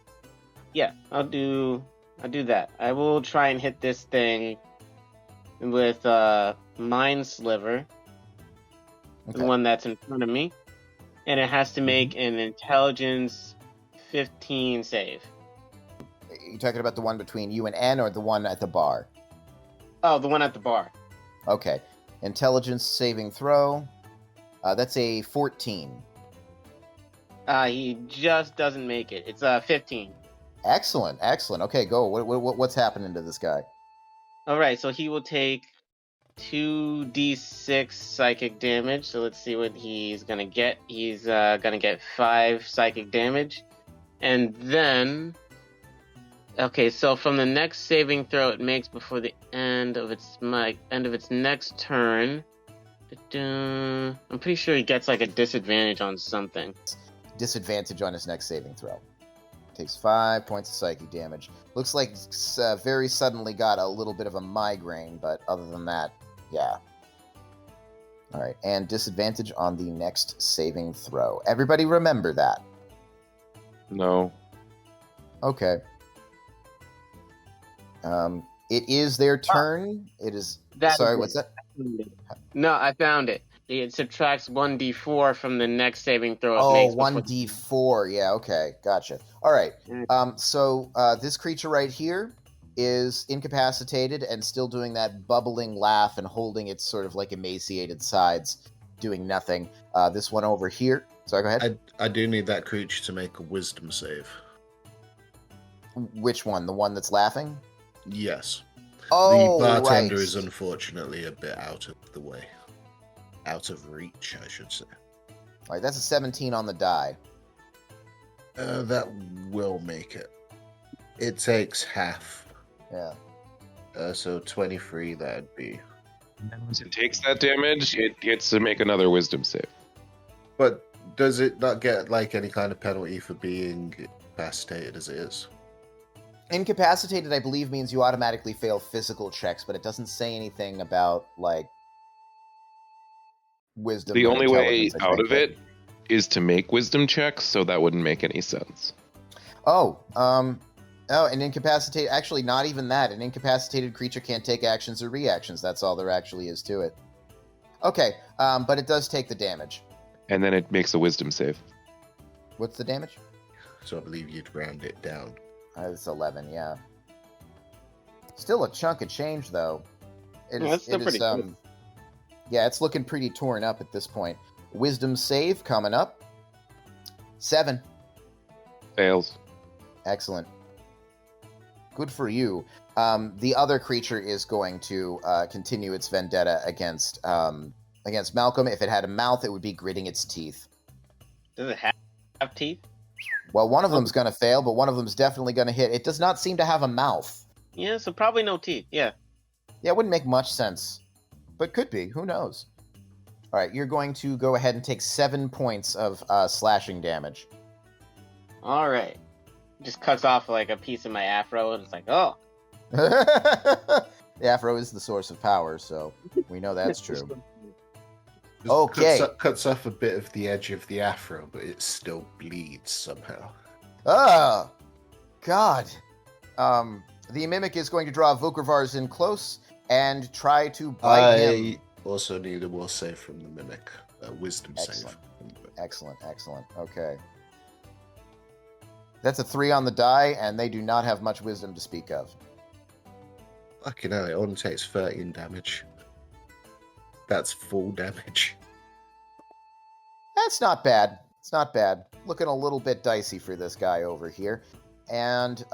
Yeah, I'll do that. I will try and hit this thing with Mind Sliver.
Okay.
The one that's in front of me. And it has to make an Intelligence 15 save.
You talking about the one between you and N, or the one at the bar?
Oh, the one at the bar.
Okay. Intelligence saving throw. That's a 14.
He just doesn't make it. It's 15.
Excellent. Okay, go. What's happening to this guy?
Alright, so he will take 2d6 psychic damage. So let's see what he's gonna get. He's gonna get 5 psychic damage. And then... Okay, so from the next saving throw it makes before the end of its next turn... I'm pretty sure he gets like a disadvantage on something.
Disadvantage on his next saving throw. Takes 5 points of psychic damage. Looks like very suddenly got a little bit of a migraine, but other than that, yeah. Alright, and disadvantage on the next saving throw. Everybody remember that.
No.
Okay. It is their turn. It is... Sorry, what's that?
No, I found it. It subtracts 1d4 from the next saving throw.
Oh, 1d4. Yeah, okay. Gotcha. All right. So this creature right here is incapacitated and still doing that bubbling laugh and holding its sort of like emaciated sides, doing nothing. This one over here. Sorry, go ahead.
I do need that creature to make a wisdom save.
Which one? The one that's laughing?
Yes.
Oh,
the bartender
right.
is unfortunately a bit out of the way. Out of reach, I should say.
All right, that's a 17 on the die.
That will make it. It takes half.
Yeah.
So 23, that'd be.
Once it takes that damage, it gets to make another wisdom save.
But does it not get like any kind of penalty for being incapacitated as it is?
Incapacitated, I believe, means you automatically fail physical checks, but it doesn't say anything about, like, wisdom.
The
or
only way
intelligence, I
out
think,
of it is to make wisdom checks, so that wouldn't make any sense.
an incapacitated... Actually, not even that. An incapacitated creature can't take actions or reactions. That's all there actually is to it. Okay, but it does take the damage.
And then it makes a wisdom save.
What's the damage?
So I believe you'd round it down.
It's 11, yeah. Still a chunk of change, though.
That's still pretty good.
Yeah, it's looking pretty torn up at this point. Wisdom save coming up. 7.
Fails.
Excellent. Good for you. The other creature is going to continue its vendetta against Malcolm. If it had a mouth, it would be gritting its teeth.
Does it have teeth?
Well, one of them's going to fail, but one of them's definitely going to hit. It does not seem to have a mouth.
Yeah, so probably no teeth. Yeah.
Yeah, it wouldn't make much sense. But could be. Who knows? All right, you're going to go ahead and take 7 points of slashing damage.
All right. Just cuts off like a piece of my afro, and it's like, oh.
The afro is the source of power, so we know that's true.
Just
Okay.
Cuts off a bit of the edge of the afro, but it still bleeds somehow.
Ah, God. The mimic is going to draw Vukrvar's in close and try to bite him.
Also need a will save from the mimic. Wisdom
Excellent.
save.
Excellent. Okay. That's a 3 on the die, and they do not have much wisdom to speak of.
Fucking hell, it only takes 13 damage. That's full damage.
That's not bad. It's not bad. Looking a little bit dicey for this guy over here. And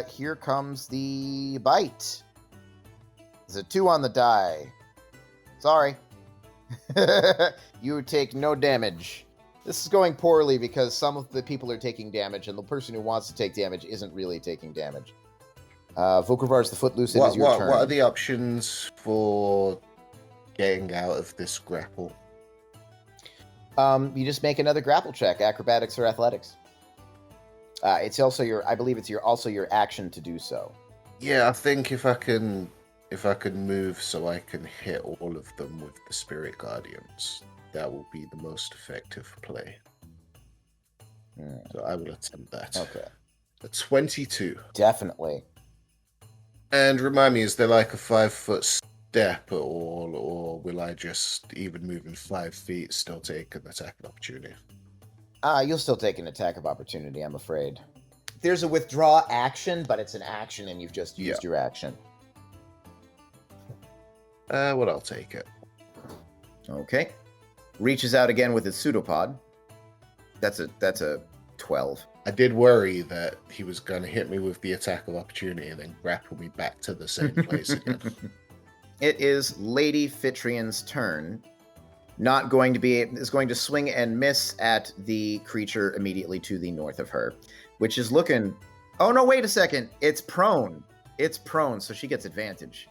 here comes the bite. There's a 2 on the die. Sorry. You take no damage. This is going poorly because some of the people are taking damage, and the person who wants to take damage isn't really taking damage. Vukrvar's the Footloose. It is your turn.
What are the options for getting out of this grapple?
You just make another grapple check, acrobatics or athletics. It's also I believe it's also your action to do so.
Yeah, I think if I can move so I can hit all of them with the Spirit Guardians, that will be the most effective play. So I will attempt that.
Okay.
A 22.
Definitely.
And remind me, is there like a 5-foot step at all, or will I just, even moving 5 feet, still take an attack of opportunity?
You'll still take an attack of opportunity, I'm afraid. There's a withdraw action, but it's an action, and you've just used your action.
Well, I'll take it.
Okay. Reaches out again with his pseudopod. That's a 12.
I did worry that he was going to hit me with the attack of opportunity and then grapple me back to the same place again.
It is Lady Fitrian's turn. Is going to swing and miss at the creature immediately to the north of her, which is looking. Oh no! Wait a second. It's prone. So she gets advantage.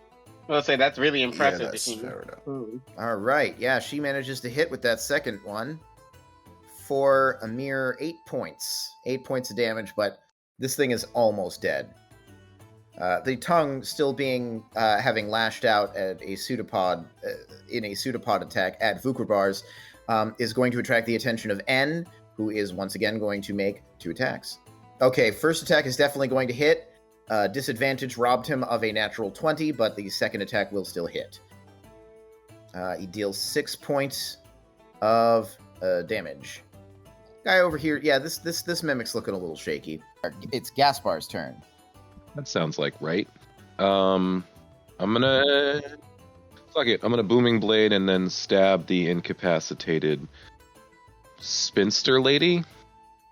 I'll say that's really impressive.
Yeah, that's fair enough.
All right. Yeah, she manages to hit with that second one for a mere 8 points. 8 points of damage, but this thing is almost dead. The tongue still being having lashed out at a pseudopod in a pseudopod attack at Vukrvar's is going to attract the attention of N, who is once again going to make 2 attacks. Okay, first attack is definitely going to hit. Disadvantage robbed him of a natural 20, but the second attack will still hit. He deals 6 points of damage. Guy over here, yeah, this mimic's looking a little shaky. It's Gaspar's turn.
That sounds like right. I'm gonna fuck it. I'm gonna booming blade and then stab the incapacitated spinster lady.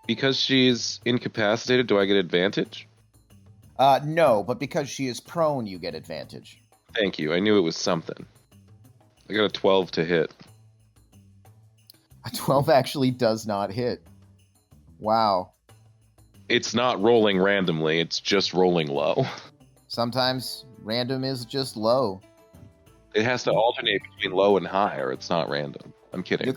Because she's incapacitated, do I get advantage?
No, but because she is prone, you get advantage.
Thank you. I knew it was something. I got a 12 to hit.
A 12 actually does not hit. Wow.
It's not rolling randomly, it's just rolling low.
Sometimes random is just low.
It has to alternate between low and high, or it's not random. I'm kidding.
The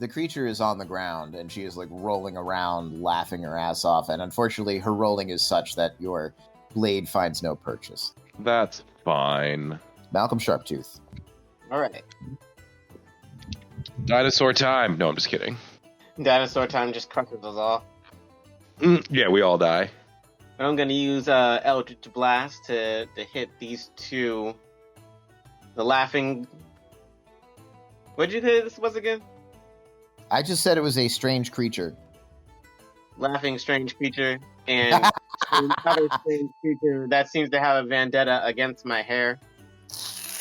creature is on the ground, and she is like rolling around, laughing her ass off, and unfortunately her rolling is such that your blade finds no purchase.
That's fine.
Malcolm Sharptooth.
Alright.
Dinosaur time. No, I'm just kidding.
Dinosaur time just crushes us all.
Yeah, we all die.
I'm gonna use Eldritch Blast to hit these two. The laughing. What did you say this was again?
I just said it was a strange creature.
Laughing strange creature and another strange creature that seems to have a vendetta against my hair.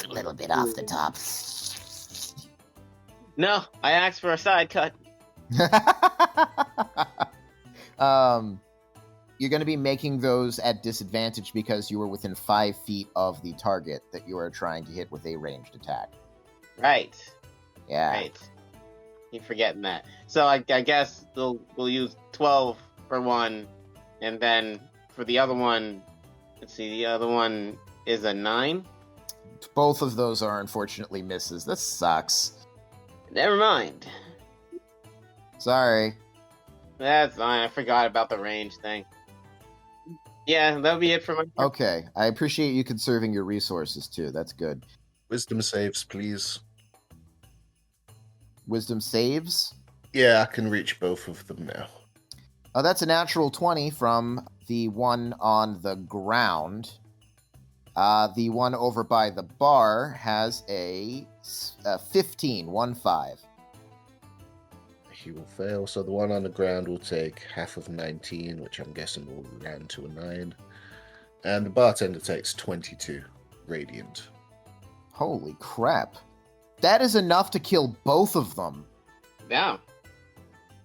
A little bit off the top.
No, I asked for a side cut.
You're going to be making those at disadvantage because you were within 5 feet of the target that you are trying to hit with a ranged attack.
Right.
Yeah.
Right. You're forgetting that. So I guess we'll use 12 for one, and then for the other one, let's see, the other one is a 9.
Both of those are unfortunately misses. This sucks.
Never mind.
Sorry.
That's fine. I forgot about the range thing. Yeah, that'll be it for my.
Okay. I appreciate you conserving your resources too. That's good.
Wisdom saves, please.
Wisdom saves.
Yeah, I can reach both of them now.
Oh, that's a natural 20 from the one on the ground. The one over by the bar has a 15, 1-5.
He will fail, so the one on the ground will take half of 19, which I'm guessing will round to a 9. And the bartender takes 22 radiant.
Holy crap. That is enough to kill both of them.
Yeah.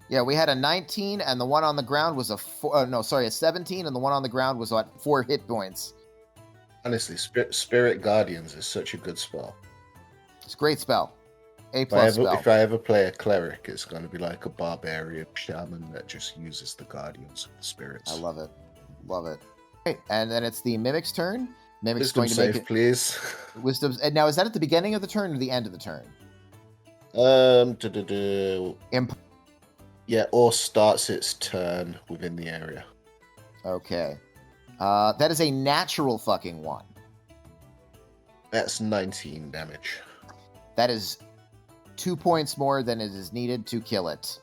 Yeah, we had a 19, and the one on the ground was a 17, and the one on the ground was at 4 hit points.
Honestly, Spirit Guardians is such a good spell.
It's a great spell. A+
If I
spell.
ever play a cleric, it's going to be like a barbarian shaman that just uses the guardians of the spirits.
I love it. Love it. Okay, and then it's the Mimic's turn. Mimic's
Wisdom
going to
save,
make it.
please.
Wisdom's. And now, is that at the beginning of the turn or the end of the turn? Imp.
Yeah, or starts its turn within the area.
Okay. That is a natural fucking 1.
That's 19 damage.
That is 2 points more than it is needed to kill it.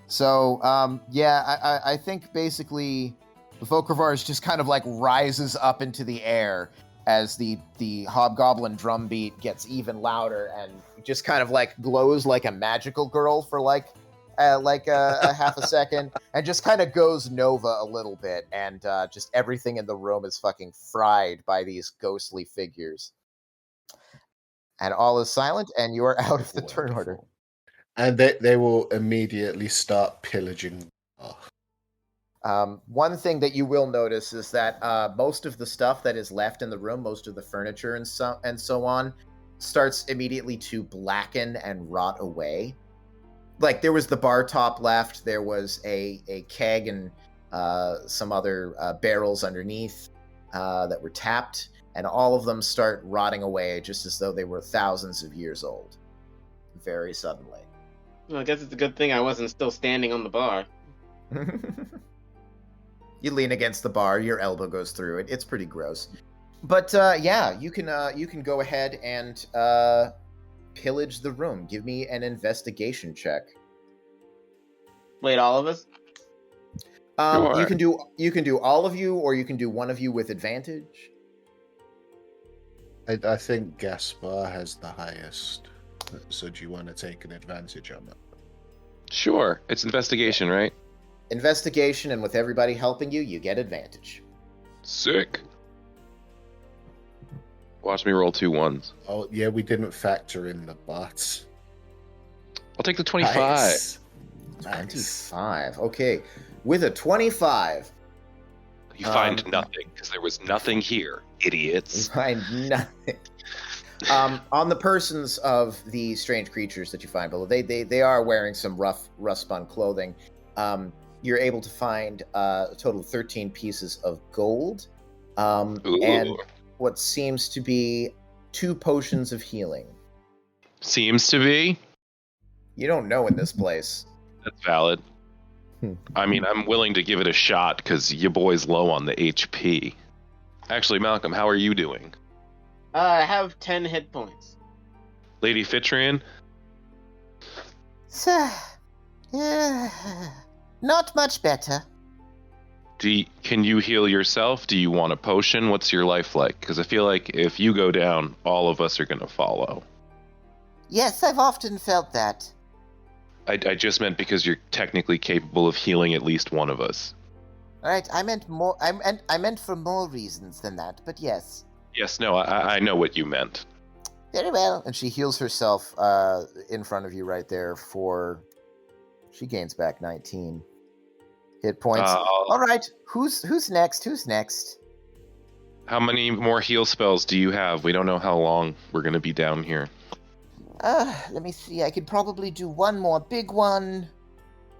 So, I think basically the Fokravars just kind of like rises up into the air as the hobgoblin drum beat gets even louder and just kind of like glows like a magical girl for like a half a second and just kind of goes nova a little bit, and just everything in the room is fucking fried by these ghostly figures. And all is silent, and you are out of the turn order.
And they will immediately start pillaging.
One thing that you will notice is that most of the stuff that is left in the room, most of the furniture and so on, starts immediately to blacken and rot away. Like, there was the bar top left, there was a keg and some other barrels underneath that were tapped, and all of them start rotting away just as though they were thousands of years old. Very suddenly.
Well, I guess it's a good thing I wasn't still standing on the bar.
You lean against the bar, your elbow goes through it. It's pretty gross. But you can go ahead and pillage the room. Give me an investigation check.
Wait, all of us?
Sure.
You can do all of you, or you can do one of you with advantage.
I think Gaspar has the highest. So do you want to take an advantage on that?
Sure. It's investigation, right?
Investigation, and with everybody helping you, you get advantage.
Sick. Watch me roll 2 1s.
Oh, yeah, we didn't factor in the bots.
I'll take the 25.
Nice.
25. Okay. With a 25.
You find nothing, because there was nothing here, idiots.
You find nothing. On the persons of the strange creatures that you find below, they are wearing some rough-spun clothing. You're able to find a total of 13 pieces of gold, and what seems to be 2 potions of healing.
Seems to be.
You don't know in this place.
That's valid. I mean, I'm willing to give it a shot because your boy's low on the HP. Actually, Malcolm, how are you doing?
I have 10 hit points.
Lady Fitrian?
Not much better.
Can you heal yourself? Do you want a potion? What's your life like? Because I feel like if you go down, all of us are going to follow.
Yes, I've often felt that.
I just meant because you're technically capable of healing at least one of us.
All right, I meant more. I meant for more reasons than that, but yes.
Yes, no, I know what you meant.
Very well.
And she heals herself in front of you right there for... She gains back 19 hit points. All right, who's next? Who's next?
How many more heal spells do you have? We don't know how long we're going to be down here.
Let me see. I could probably do one more big one.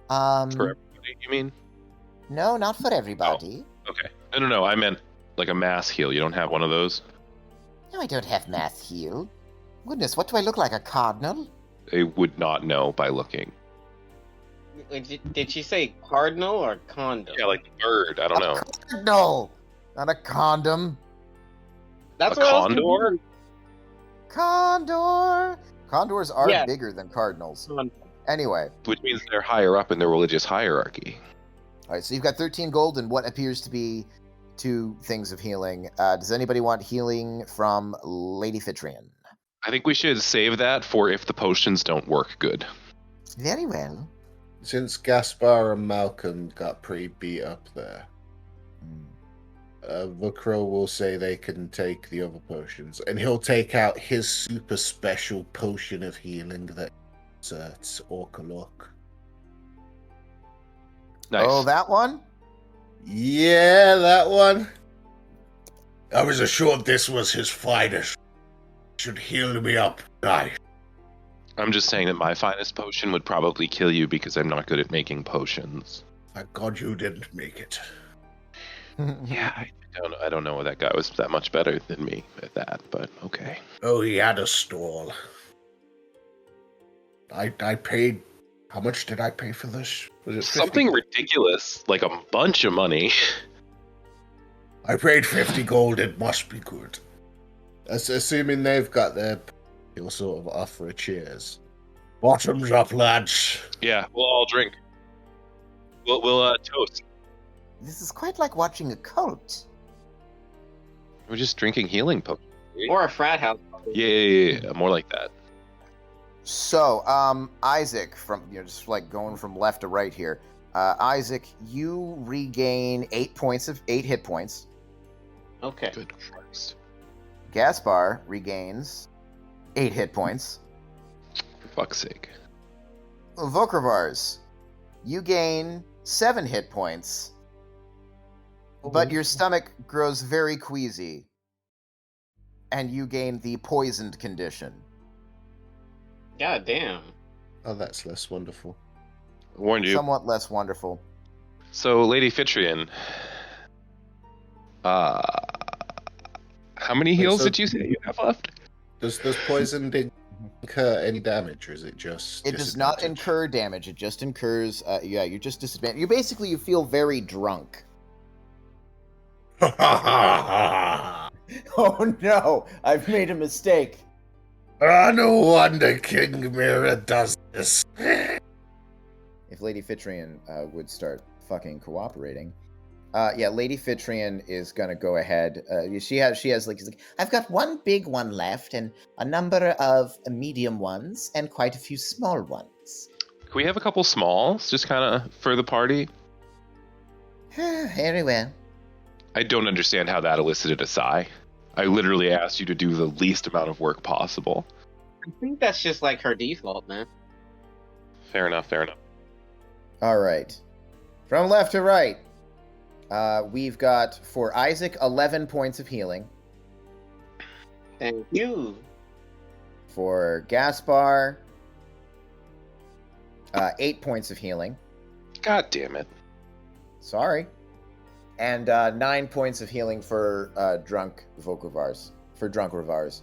For everybody, you mean?
No, not for everybody.
Okay. No. I meant like a mass heal. You don't have one of those?
No, I don't have mass heal. Goodness, what do I look like, a cardinal?
They would not know by looking.
Did she say cardinal or condom?
Yeah, like a bird. I don't know.
No, not a condom.
That's
A
what I was
condor?
confused.
Condor. Condors are
Yeah.
bigger than cardinals.
Condom.
Anyway,
Which means they're higher up in their religious hierarchy.
all right, so you've got 13 gold and what appears to be 2 things of healing. Does anybody want healing from Lady Fitrian?
I think we should save that for if the potions don't work good.
Very well.
Since Gaspar and Malcolm got pretty beat up there,
Hmm.
Vukro will say they can take the other potions, and he'll take out his super special potion of healing that it's Orkalok.
Nice.
Oh, that one?
Yeah, that one. I was assured this was his finest. Should heal me up. Nice.
I'm just saying that my finest potion would probably kill you because I'm not good at making potions.
Thank God you didn't make it.
Yeah, I don't know that guy was that much better than me at that, but okay.
Oh, he had a stall. I paid. How much did I pay for this? Was it 50?
Something ridiculous, like a bunch of money.
I paid 50 gold. It must be good. Assuming they've got their, he'll sort of offer a cheers. Bottoms up, lads.
Yeah, we'll all drink. We'll toast.
This is quite like watching a cult.
We're just drinking healing potions.
Or a frat house.
Yeah, more like that.
So, Isaac, from just like going from left to right here. Isaac, you regain 8 hit points.
Okay.
Good Christ.
Gaspar regains 8 hit points.
For fuck's sake.
Vokravars, you gain 7 hit points, but your stomach grows very queasy, and you gain the poisoned condition.
God damn.
Oh, that's less wonderful.
I warned you.
Somewhat less wonderful.
So, Lady Fitrian, how many heals
so-
did you say you have left?
Does poison incur any damage, or is it just?
It does not
disadvantage?
incur damage. It just incurs. You're just disadvantaged. You feel very drunk. Oh no! I've made a mistake.
No wonder King Mira does this.
If Lady Fitrian would start fucking cooperating. Lady Fitrian is gonna go ahead. She has like, I've got one big one left and a number of medium ones and quite a few small ones.
Can we have a couple smalls, just kind of for the party?
Very well.
I don't understand how that elicited a sigh. I literally asked you to do the least amount of work possible.
I think that's just like her default, man.
Fair enough.
All right. From left to right, we've got for Isaac 11 points of healing.
Thank you.
For Gaspar, 8 points of healing.
God damn it.
Sorry. And 9 points of healing for Drunk Vokravars.
Volcrox.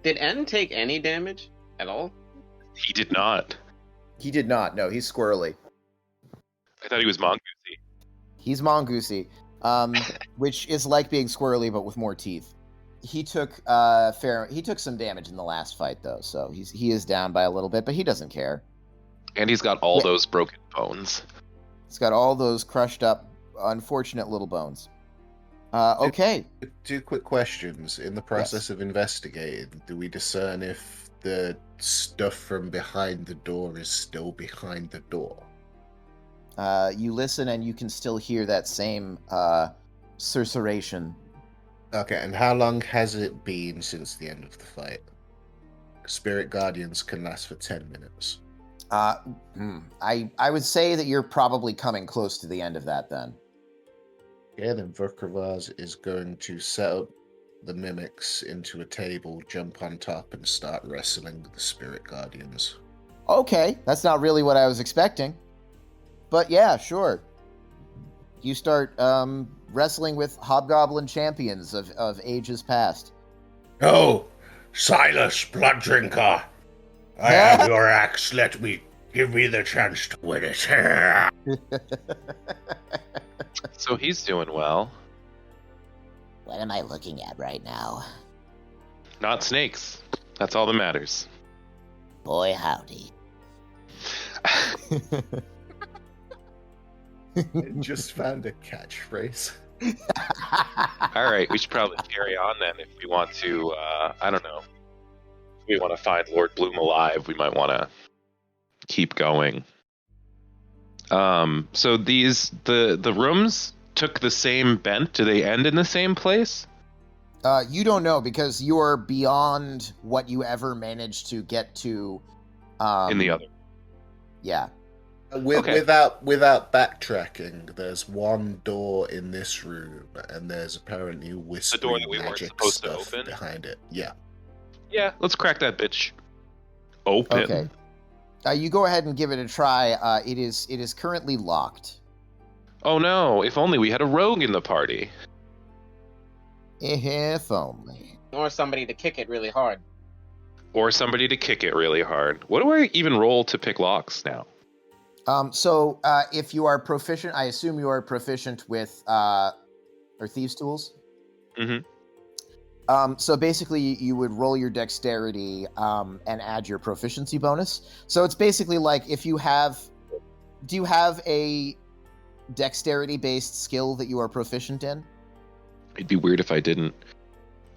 Did N take any damage at all?
He did not.
He did not. No, he's squirrely.
I thought he was mongoosey.
He's mongoosey, which is like being squirrely but with more teeth. He took some damage in the last fight though, so he is down by a little bit, but he doesn't care.
And he's got all those broken bones.
He's got all those crushed up, unfortunate little bones. Okay.
2 quick questions. In the process of investigating, do we discern if the stuff from behind the door is still behind the door?
You listen and you can still hear that same susurration.
Okay, and how long has it been since the end of the fight? Spirit Guardians can last for 10 minutes.
I would say that you're probably coming close to the end of that then.
Yeah, then Vukravaz is going to set up the mimics into a table, jump on top, and start wrestling with the Spirit Guardians.
Okay, that's not really what I was expecting. But yeah, sure. You start wrestling with hobgoblin champions of ages past.
Oh, Silas Blood-Drinker! I have your axe. Give me the chance to win it.
So he's doing well.
What am I looking at right now?
Not snakes. That's all that matters.
Boy, howdy.
I just found a catchphrase.
All right, we should probably carry on then if we want to. I don't know. If we want to find Lord Bloom alive, we might want to keep going. So the rooms took the same bent. Do they end in the same place?
You don't know because you are beyond what you ever managed to get to.
In the other.
Yeah.
Okay.
Without backtracking, there's one door in this room, and there's apparently whispering
door that we weren't
magic
supposed to
stuff
open?
behind it. Yeah.
Yeah, let's crack that bitch open.
Okay. You go ahead and give it a try. It is currently locked.
Oh no! If only we had a rogue in the party.
If only.
Or somebody to kick it really hard.
Or somebody to kick it really hard. What do I even roll to pick locks now?
So if you are proficient, I assume you are proficient with or thieves' tools.
Mm-hmm.
So basically, you would roll your dexterity and add your proficiency bonus. So it's basically like if you have, do you have a dexterity-based skill that you are proficient in?
It'd be weird if I didn't.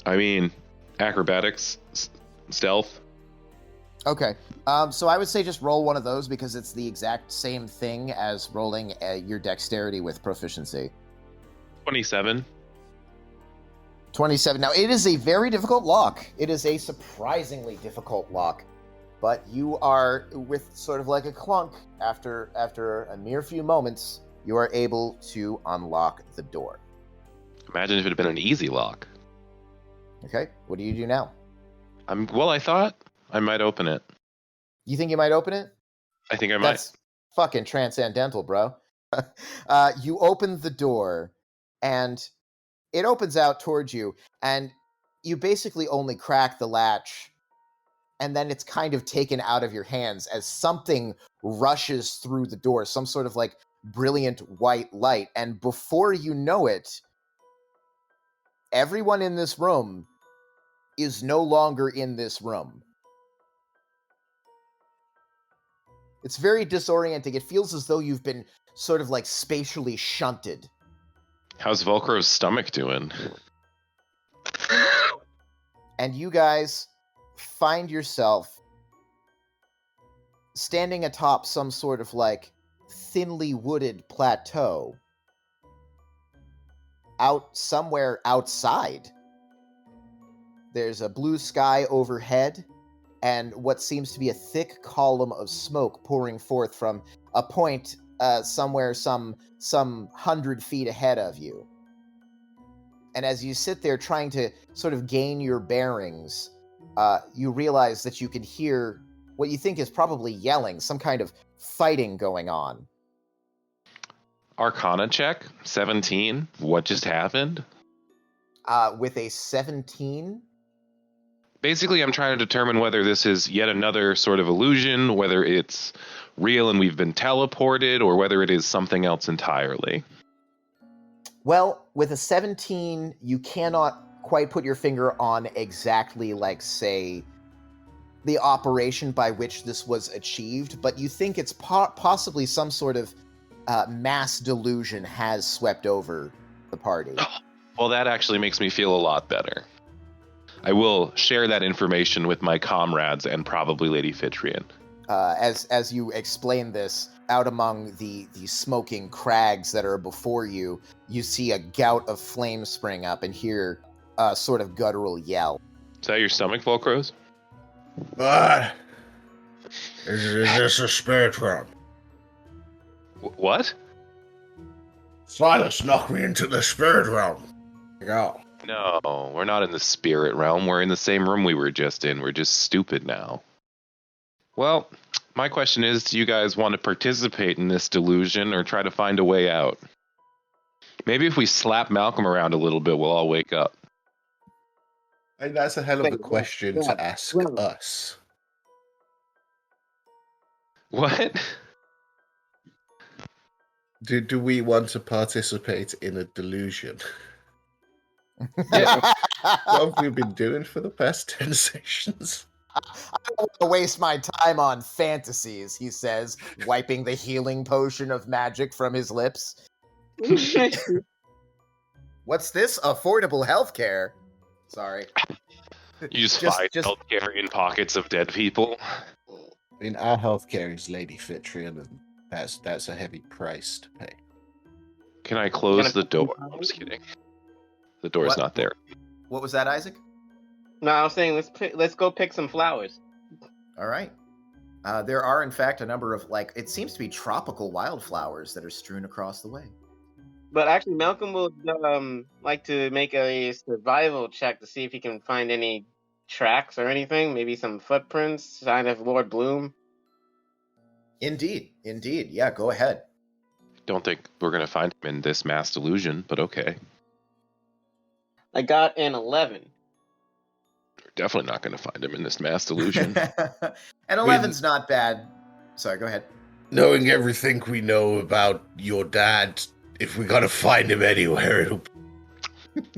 I mean, acrobatics, stealth.
Okay. So I would say just roll one of those because it's the exact same thing as rolling your dexterity with proficiency.
27.
27. Now, it is a very difficult lock. It is a surprisingly difficult lock. But you are, with sort of like a clunk, after a mere few moments, you are able to unlock the door.
Imagine if it had been an easy lock.
Okay, what do you do now?
I thought I might open it.
You think you might open it?
I think I might.
That's fucking transcendental, bro. You open the door, and it opens out towards you, and you basically only crack the latch, and then it's kind of taken out of your hands as something rushes through the door, some sort of like brilliant white light, and before you know it, everyone in this room is no longer in this room. It's very disorienting. It feels as though you've been sort of like spatially shunted.
How's Volcro's stomach doing?
And you guys find yourself standing atop some sort of like thinly wooded plateau out somewhere outside. There's a blue sky overhead and what seems to be a thick column of smoke pouring forth from a point somewhere some 100 feet ahead of you. And as you sit there trying to sort of gain your bearings, you realize that you can hear what you think is probably yelling, some kind of fighting going on.
Arcana check, 17. What just happened?
With a 17?
Basically, I'm trying to determine whether this is yet another sort of illusion, whether it's real and we've been teleported, or whether it is something else entirely.
Well, with a 17, you cannot quite put your finger on exactly, like, say, the operation by which this was achieved, but you think it's possibly some sort of mass delusion has swept over the party.
Well, that actually makes me feel a lot better. I will share that information with my comrades and probably Lady Fitrian.
As you explain this, out among the smoking crags that are before you, you see a gout of flame spring up, and here sort of guttural yell.
Is that your stomach, Volcros?
Is this a spirit realm?
What?
Silas knocked me into the spirit realm. Go.
No, we're not in the spirit realm. We're in the same room we were just in. We're just stupid now. Well, my question is, do you guys want to participate in this delusion or try to find a way out? Maybe if we slap Malcolm around a little bit, we'll all wake up.
Hey, that's a hell of a question to ask us.
What?
Do we want to participate in a delusion?
I
What have we been doing for the past 10 sessions?
don't want to waste my time on fantasies, he says, wiping the healing potion of magic from his lips. What's this? Affordable healthcare? Sorry.
You just find healthcare in pockets of dead people?
I mean, our healthcare is Lady Fitrian, and that's a heavy price to pay.
Can I close the door? I'm just kidding. The door's
What?
not there.
What was that, Isaac?
No, I was saying let's go pick some flowers.
All right. There are, in fact, a number of, it seems to be tropical wildflowers that are strewn across the way.
But actually, Malcolm would like to make a survival check to see if he can find any tracks or anything. Maybe some footprints, sign of Lord Bloom.
Indeed. Yeah, go ahead.
Don't think we're going to find him in this mass delusion, but okay.
I got an 11.
We're definitely not going to find him in this mass delusion.
And 11's not bad. Sorry, go ahead.
Knowing everything we know about your dad, if we gotta find him anywhere, it'll be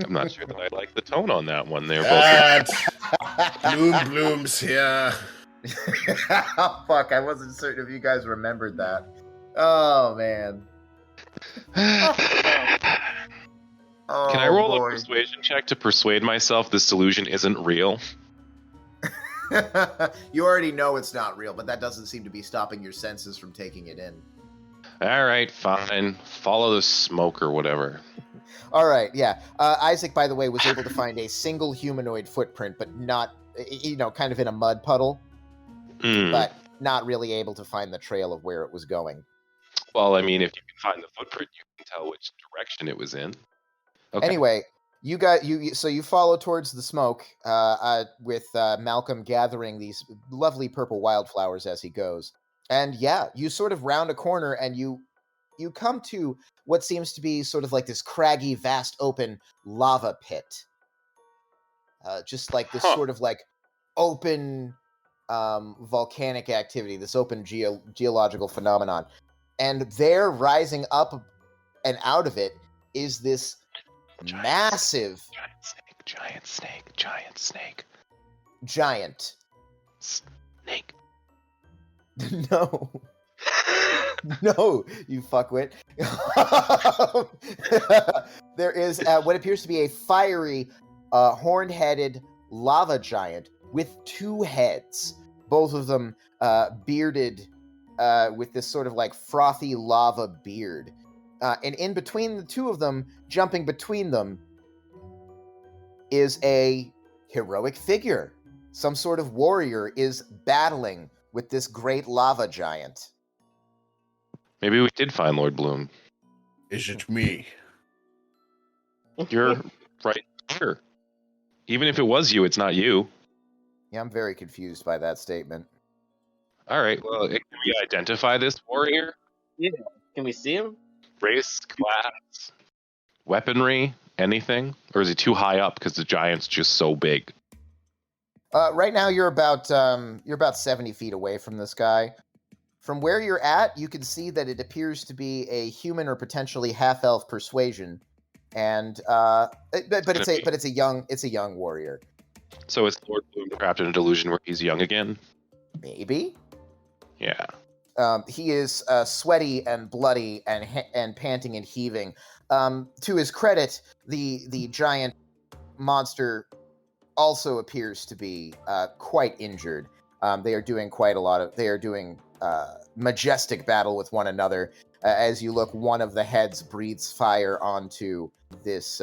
I'm not sure that I like the tone on that one there,
Dad! Bloom's here.
Oh, fuck, I wasn't certain if you guys remembered that. Oh, man. Oh,
Can I roll
boy.
a persuasion check to persuade myself this delusion isn't real?
You already know it's not real, but that doesn't seem to be stopping your senses from taking it in.
All right, fine. Follow the smoke or whatever.
All right, yeah. Isaac, by the way, was able to find a single humanoid footprint, but not, kind of in a mud puddle, but not really able to find the trail of where it was going.
Well, I mean, if you can find the footprint, you can tell which direction it was in. Okay.
Anyway, you follow towards the smoke with Malcolm gathering these lovely purple wildflowers as he goes. And yeah, you sort of round a corner and you come to what seems to be sort of like this craggy, vast, open lava pit. Just like this sort of like open volcanic activity, this open geological phenomenon. And there, rising up and out of it, is this massive...
Giant snake.
Giant.
Snake.
No. No, you fuckwit. There is what appears to be a fiery, horn-headed lava giant with two heads, both of them bearded with this sort of like frothy lava beard. And in between the two of them, jumping between them, is a heroic figure. Some sort of warrior is battling with this great lava giant.
Maybe we did find Lord Bloom.
Is it me?
You're right here. Even if it was you, it's not you.
Yeah, I'm very confused by that statement.
All right, well, can we identify this warrior?
Yeah. Can we see him?
Race, class, weaponry, anything? Or is he too high up because the giant's just so big?
Right now, you're about 70 feet away from this guy. From where you're at, you can see that it appears to be a human or potentially half-elf persuasion, and it's a young warrior.
So is Lord Bloom trapped in a delusion where he's young again?
Maybe.
Yeah.
He is sweaty and bloody and panting and heaving. To his credit, the giant monster also appears to be quite injured. They are doing majestic battle with one another. As you look, one of the heads breathes fire onto this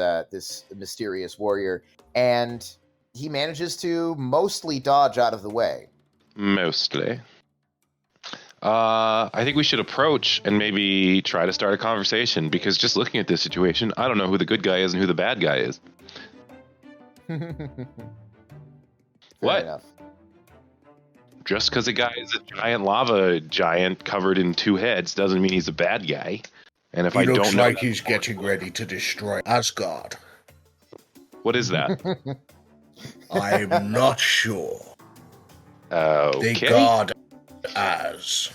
mysterious warrior, and he manages to mostly dodge out of the way.
Mostly. I think we should approach and maybe try to start a conversation, because just looking at this situation, I don't know who the good guy is and who the bad guy is.
Fair
What?
enough.
Just because a guy is a giant lava giant covered in 2 heads doesn't mean he's a bad guy. And if
He
I
looks
don't know,
like he's getting ready to destroy Asgard.
what is that?
I'm not sure. They
Okay.
guard as.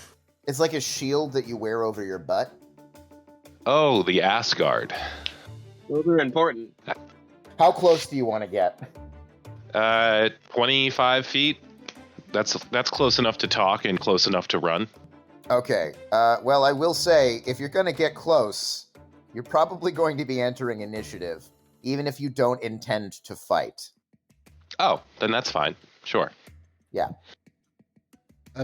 It's like a shield that you wear over your butt.
Oh, the Asgard.
Those are important.
How close do you want to get?
25 feet. That's close enough to talk and close enough to run.
Okay. Well, I will say, if you're going to get close, you're probably going to be entering initiative, even if you don't intend to fight.
Oh, then that's fine. Sure.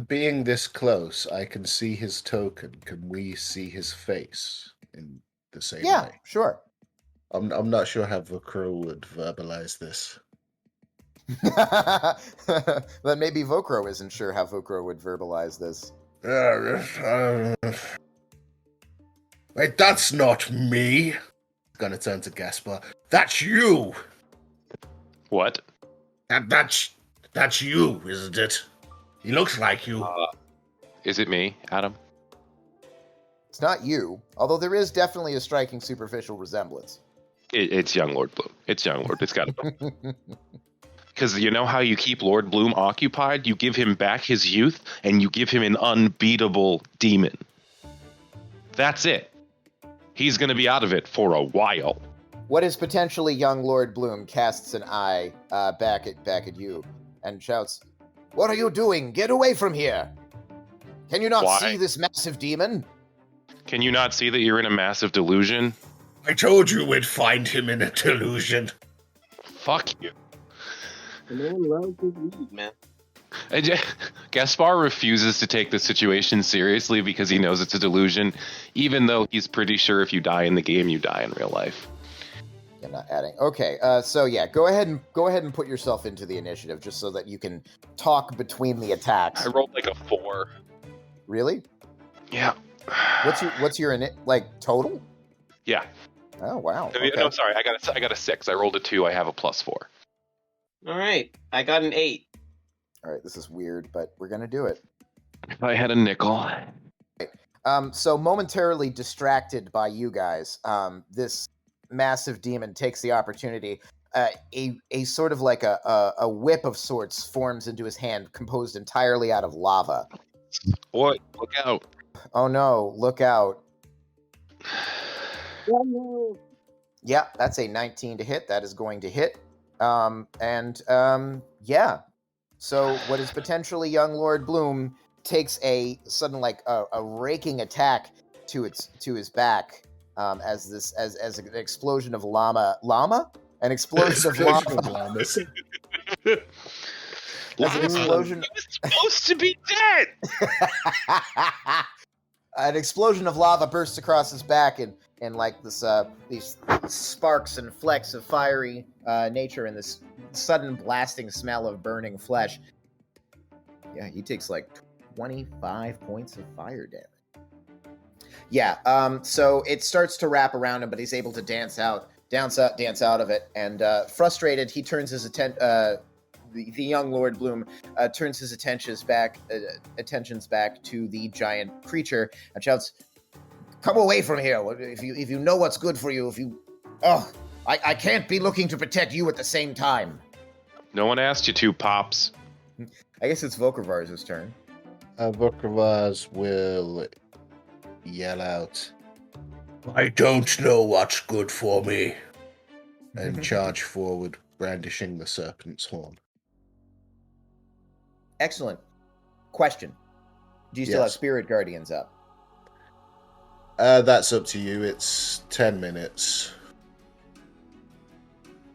Being this close, I can see his token. Can we see his face in the same
Yeah,
way?
sure.
I'm not sure how Vokro would verbalize this.
Then maybe Vokro isn't sure how Vokro would verbalize this.
Wait, that's not me. Gonna turn to Gaspar. That's you.
What?
That's you, isn't it? He looks like you.
Is it me, Adam?
It's not you, although there is definitely a striking superficial resemblance.
It's young Lord Bloom. It's young Lord. It's got to be. Because you know how you keep Lord Bloom occupied? You give him back his youth, and you give him an unbeatable demon. That's it. He's going to be out of it for a while.
What is potentially young Lord Bloom casts an eye back at you and shouts, "What are you doing? Get away from here! Can you not
Why?
see this massive demon?"
Can you not see that you're in a massive delusion?
I told you we'd find him in a delusion.
Fuck you.
The man loves his weed, man.
Gaspar refuses to take the situation seriously because he knows it's a delusion, even though he's pretty sure if you die in the game, you die in real life.
I'm not adding. Okay, so yeah, go ahead and put yourself into the initiative just so that you can talk between the attacks.
I rolled like a 4.
Really?
Yeah.
What's your total?
Yeah.
Oh wow.
I mean,
Okay.
no, sorry. I got a 6. I rolled a 2. I have a +4.
All right, I got an 8.
All right, this is weird, but we're gonna do it.
If I had a nickel.
So momentarily distracted by you guys, this massive demon takes the opportunity. A sort of like a whip of sorts forms into his hand, composed entirely out of lava.
What? Look out.
Oh no! Look out! Yeah, that's a 19 to hit. That is going to hit. Yeah. So what is potentially young Lord Bloom takes a sudden a raking attack to his back as an explosion of an explosion of lava. As an explosion.
He was supposed to be dead.
An explosion of lava bursts across his back, and like this, these sparks and flecks of fiery nature, and this sudden blasting smell of burning flesh. Yeah, he takes like 25 points of fire damage. Yeah, so it starts to wrap around him, but he's able to dance out of it, and frustrated, he turns his attention. The young Lord Bloom turns his attentions back to the giant creature and shouts, "Come away from here! If you know what's good for you, I can't be looking to protect you at the same time."
No one asked you to, Pops.
I guess it's Volkervar's turn.
Vokrovaz will yell out, "I don't know what's good for me," and charge forward, brandishing the serpent's horn.
Excellent. Question. Do you still have
Yes.
Spirit Guardians up?
That's up to you. It's 10 minutes.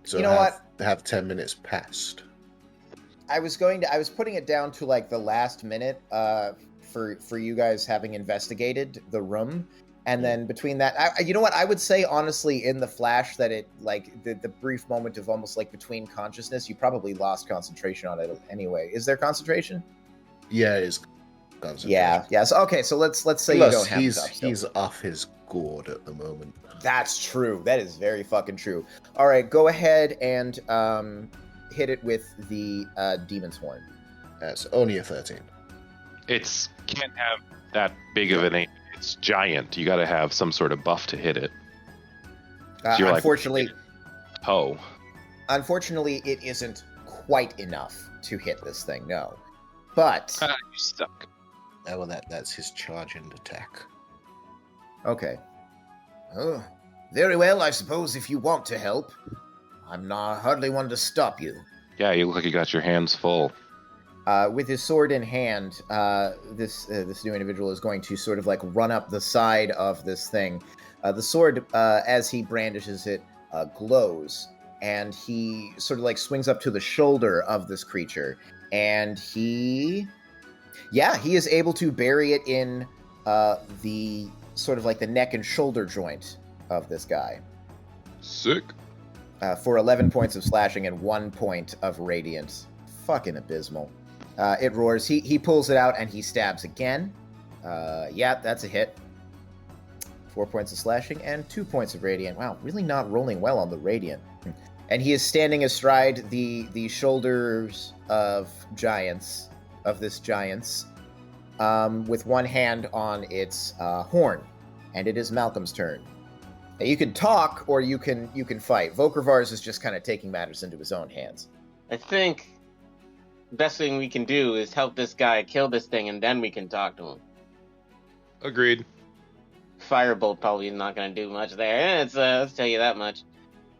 So
You know
have 10 minutes passed.
I was putting it down to like the last minute for you guys having investigated the room. And then between that, you know what? I would say, honestly, in the flash that it, like, the brief moment of almost, like, between consciousness, you probably lost concentration on it anyway. Is there concentration?
Yeah, it is concentration.
Yeah. So, okay, so let's say
Plus,
you don't have
he's
stuff still.
he's off his gourd at the moment.
That's true. That is very fucking true. All right, go ahead and hit it with the Demon's Horn.
That's only a 13.
It's can't have that big of an aim. It's giant. You got to have some sort of buff to hit it. You're like,
Unfortunately,
unfortunately,
it isn't quite enough to hit this thing. No, but
you suck.
Oh, well, that's his charging attack.
okay. Oh, very well. I suppose if you want to help, I'm not hardly one to stop you.
Yeah, you look like you got your hands full.
With his sword in hand, this new individual is going to sort of like run up the side of this thing. The sword, as he brandishes it, glows, and he sort of like swings up to the shoulder of this creature, and he is able to bury it in the sort of like the neck and shoulder joint of this guy.
Sick.
For 11 points of slashing and 1 point of radiant. Fucking abysmal. It roars. He pulls it out and he stabs again. Yeah, that's a hit. 4 points of slashing and 2 points of radiant. Wow, really not rolling well on the radiant. And he is standing astride the shoulders of this giant's, with one hand on its horn. And it is Malcolm's turn. Now, you can talk or you can fight. Vokrvars is just kind of taking matters into his own hands.
I think the best thing we can do is help this guy kill this thing, and then we can talk to him.
Agreed.
Firebolt probably is not going to do much there. Let's tell you that much.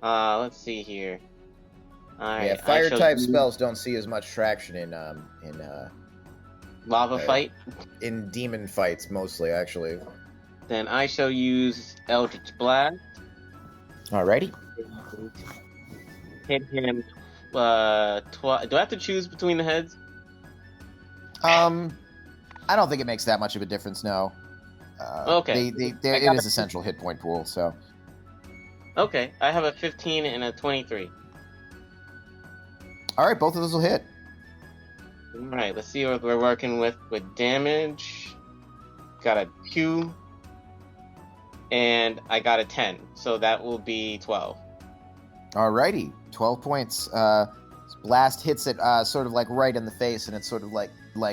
Let's see here.
Yeah, fire type spells don't see as much traction in
lava fight.
In demon fights, mostly actually.
Then I shall use Eldritch Blast.
Alrighty.
Hit him. Do I have to choose between the heads?
I don't think it makes that much of a difference. No.
Okay.
It is a central hit point pool, so.
Okay, I have a 15 and a 23.
All right, both of those will hit.
All right, let's see what we're working with damage. Got a 2, and I got a 10, so that will be 12.
Alrighty, 12 points. Blast hits it sort of like right in the face, and it sort of like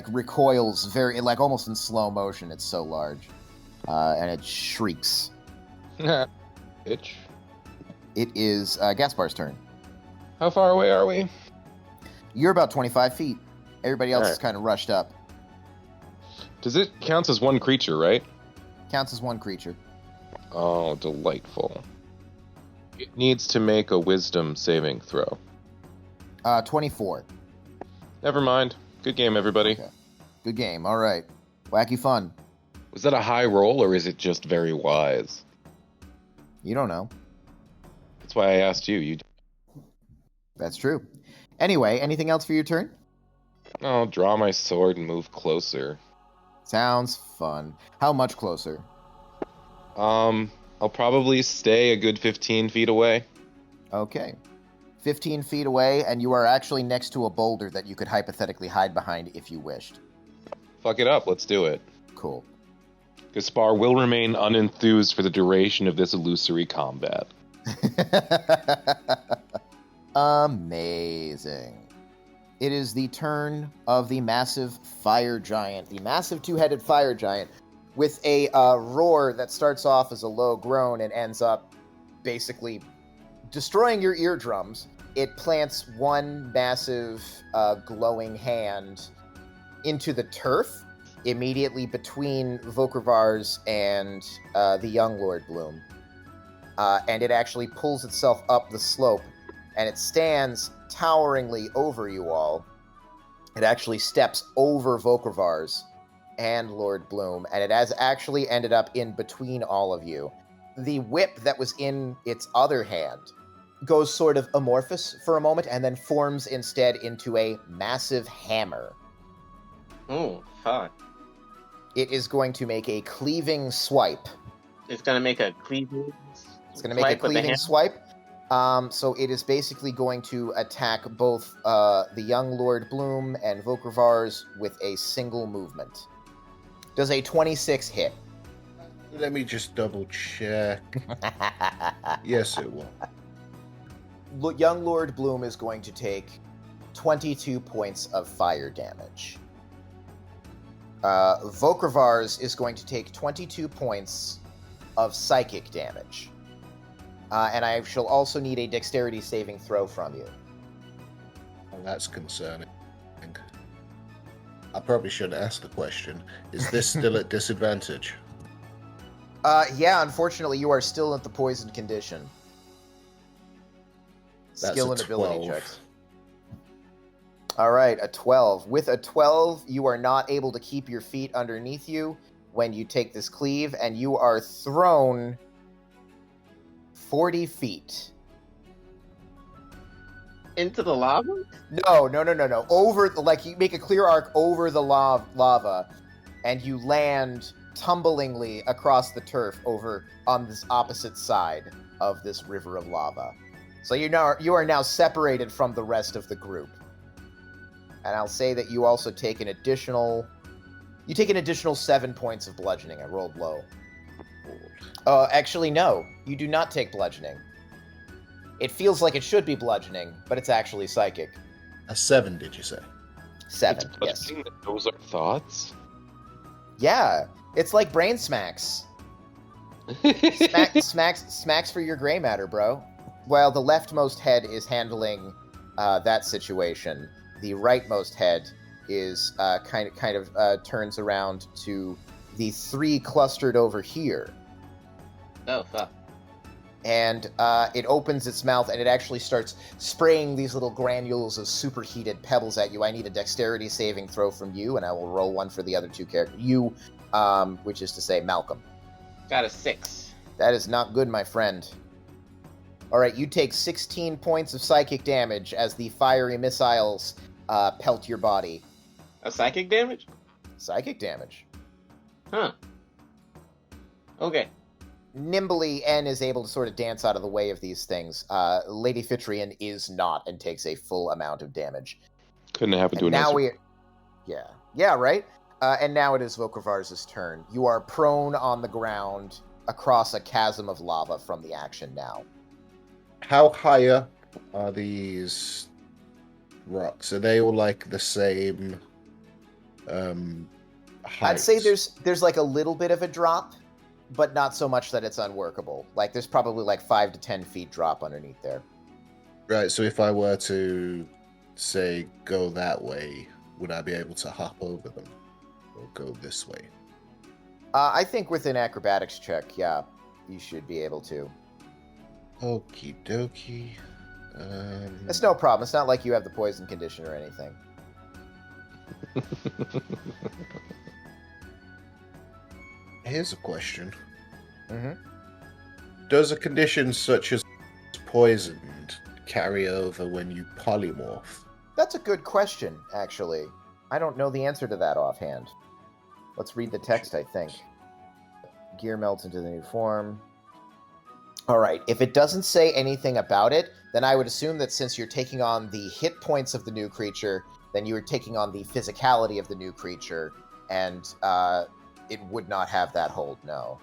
recoils very, like almost in slow motion. It's so large, and it shrieks.
Bitch.
It is Gaspar's turn.
How far away are we?
You're about 25 feet. Everybody else
All right.
is kind of rushed up.
Does it count as one creature, right?
Counts as one creature.
Oh, delightful. It needs to make a wisdom saving throw.
24.
Never mind. Good game, everybody.
Okay. Good game. All right. Wacky fun.
Was that a high roll, or is it just very wise?
You don't know.
That's why I asked you.
That's true. Anyway, anything else for your turn?
I'll draw my sword and move closer.
Sounds fun. How much closer?
I'll probably stay a good 15 feet away.
Okay. 15 feet away, and you are actually next to a boulder that you could hypothetically hide behind if you wished.
Fuck it up, let's do it.
Cool.
Gaspar will remain unenthused for the duration of this illusory combat.
Amazing. It is the turn of the massive fire giant, the massive two-headed fire giant, with a roar that starts off as a low groan and ends up basically destroying your eardrums. It plants one massive glowing hand into the turf, immediately between Vokrvars and the young Lord Bloom. And it actually pulls itself up the slope, and it stands toweringly over you all. It actually steps over Vokrvars and Lord Bloom, and it has actually ended up in between all of you. The whip that was in its other hand goes sort of amorphous for a moment, and then forms instead into a massive hammer.
Oh, fuck.
It is going to make a cleaving swipe
It's gonna make a cleaving.
It's going to make a cleaving swipe. So it is basically going to attack both the young Lord Bloom and Vokrvars with a single movement. Does a 26 hit?
Let me just double check. Yes, it will.
Young Lord Bloom is going to take 22 points of fire damage. Vokrvars is going to take 22 points of psychic damage. And I shall also need a dexterity saving throw from you.
Well, that's concerning. I probably shouldn't ask the question. Is this still at disadvantage?
Yeah, unfortunately, you are still at the poisoned condition.
That's
Skill
a
and ability
12.
checks. All right, a 12. With a 12, you are not able to keep your feet underneath you when you take this cleave, and you are thrown 40 feet.
Into the lava?
No. Over, like, you make a clear arc over the lava, and you land tumblingly across the turf over on this opposite side of this river of lava. So you are now separated from the rest of the group. And I'll say that you also take an additional 7 points of bludgeoning. I rolled low. Actually, no. You do not take bludgeoning. It feels like it should be bludgeoning, but it's actually psychic.
A 7, did you say?
7, yes.
Bludgeoning that knows our thoughts?
Yeah, it's like brain smacks. Smacks for your gray matter, bro. While the leftmost head is handling that situation, the rightmost head is kind of turns around to the 3 clustered over here.
Oh, fuck.
And it opens its mouth, and it actually starts spraying these little granules of superheated pebbles at you. I need a dexterity saving throw from you, and I will roll one for the other 2 characters. You, which is to say Malcolm.
Got a 6.
That is not good, my friend. All right, you take 16 points of psychic damage as the fiery missiles pelt your body.
A psychic damage?
Psychic damage.
Huh. Okay.
Nimbly, N is able to sort of dance out of the way of these things. Lady Fitrian is not and takes a full amount of damage.
Couldn't happen to
And
an
now
answer.
Yeah, right? And now it is Vokrvars' turn. You are prone on the ground across a chasm of lava from the action now.
How high up are these rocks? Are they all like the same height?
I'd say there's like a little bit of a drop, but not so much that it's unworkable. Like there's probably like 5 to 10 feet drop underneath there.
Right, so if I were to, say, go that way, would I be able to hop over them? Or go this way?
I think with an acrobatics check, yeah, you should be able to.
Okie dokie.
It's no problem. It's not like you have the poison condition or anything.
Here's a question.
Mm-hmm.
Does a condition such as poisoned carry over when you polymorph?
That's a good question, actually. I don't know the answer to that offhand. Let's read the text, I think. Gear melts into the new form. Alright, if it doesn't say anything about it, then I would assume that since you're taking on the hit points of the new creature, then you are taking on the physicality of the new creature, and it would not have that hold, no.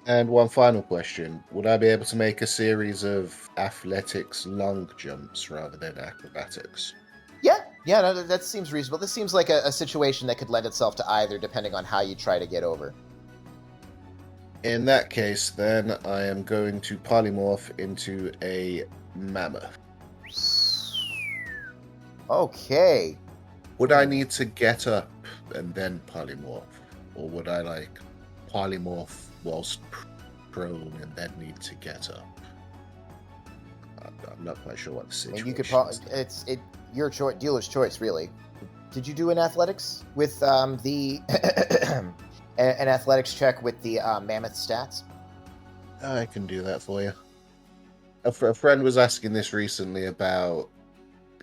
And one final question. Would I be able to make a series of athletics long jumps rather than acrobatics?
Yeah, no, that seems reasonable. This seems like a situation that could lend itself to either, depending on how you try to get over.
In that case, then, I am going to polymorph into a mammoth.
Okay.
Would I need to get up and then polymorph? Or would I, like, polymorph whilst prone and then need to get up? I'm not quite sure what the situation
And you could
is.
it's your choice, dealer's choice, really. Did you do an athletics with the an athletics check with the mammoth stats?
I can do that for you. A friend was asking this recently about,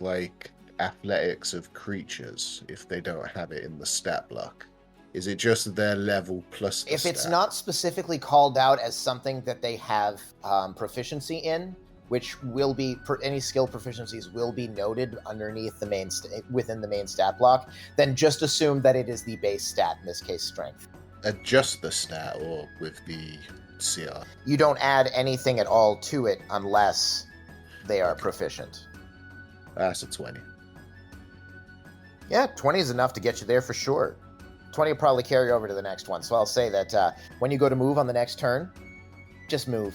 like, athletics of creatures if they don't have it in the stat block. Is it just their level plus the
If it's
stat?
not specifically called out as something that they have proficiency in, which will be any skill proficiencies will be noted underneath the main within the main stat block, then just assume that it is the base stat, in this case strength.
Adjust the stat or with the CR?
You don't add anything at all to it unless they are proficient.
That's a 20.
Yeah, 20 is enough to get you there for sure. 20 will probably carry over to the next one. So I'll say that when you go to move on the next turn, just move.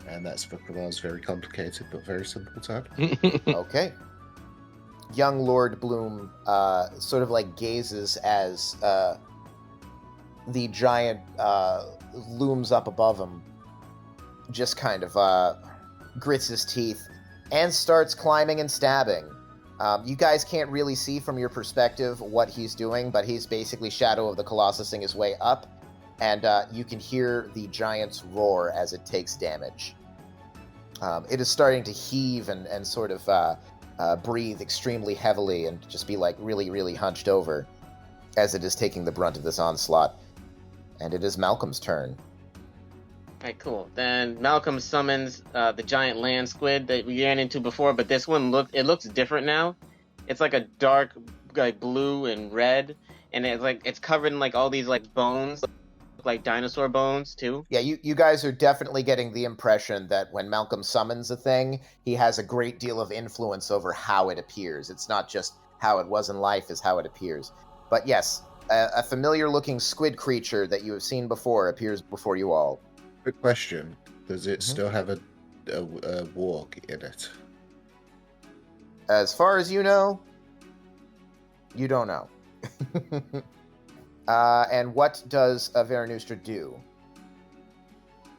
And that's for Kamal's very complicated but very simple turn.
Okay. Young Lord Bloom sort of like gazes as the giant looms up above him, just kind of grits his teeth and starts climbing and stabbing. You guys can't really see from your perspective what he's doing, but he's basically Shadow of the Colossusing his way up, and you can hear the giant's roar as it takes damage. It is starting to heave and sort of breathe extremely heavily and just be like really, really hunched over as it is taking the brunt of this onslaught. And it is Malcolm's turn.
Alright, cool. Then Malcolm summons the giant land squid that we ran into before, but this one looks different now. It's like a dark, like blue and red, and it's covered in like all these like bones, like dinosaur bones too.
Yeah, you guys are definitely getting the impression that when Malcolm summons a thing, he has a great deal of influence over how it appears. It's not just how it was in life, is how it appears. But yes, a familiar-looking squid creature that you have seen before appears before you all.
Quick question. Does it still have a warg in it?
As far as you know, you don't know. And what does Veranustra do?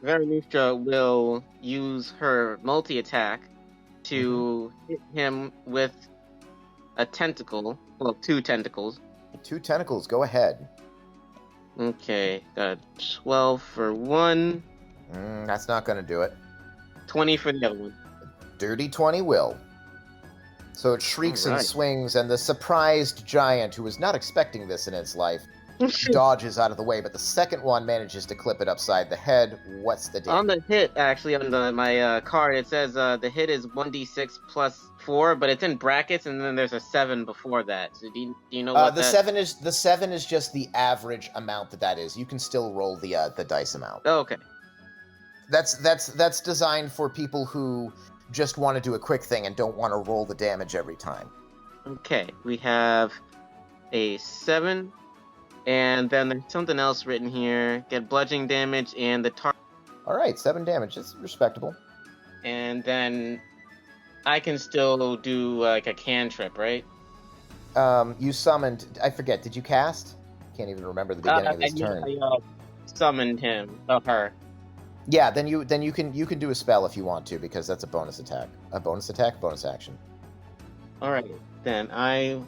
Veranustra will use her multi-attack to hit him with a tentacle. Well, 2 tentacles.
2 tentacles, go ahead.
Okay, got 12 for one.
That's not going to do it.
20 for the other one.
Dirty 20 will. So it shrieks and
Alright.
swings, and the surprised giant, who was not expecting this in its life, dodges out of the way, but the second one manages to clip it upside the head. What's the deal?
On the hit, actually, on my card, it says the hit is 1d6 plus 4, but it's in brackets, and then there's a 7 before that. So do you know what
the
that...
7 is just the average amount that is. You can still roll the dice amount.
Oh, okay.
That's designed for people who just want to do a quick thing and don't want to roll the damage every time.
Okay, we have a 7, and then there's something else written here. Get bludgeoning damage, and the target...
All right, 7 damage. That's respectable.
And then I can still do like a cantrip, right?
You summoned... I forget, did you cast? Can't even remember the beginning of this turn.
I summoned him, her.
Yeah, then you can do a spell if you want to, because that's a bonus attack. A bonus attack, bonus action.
Alright, then I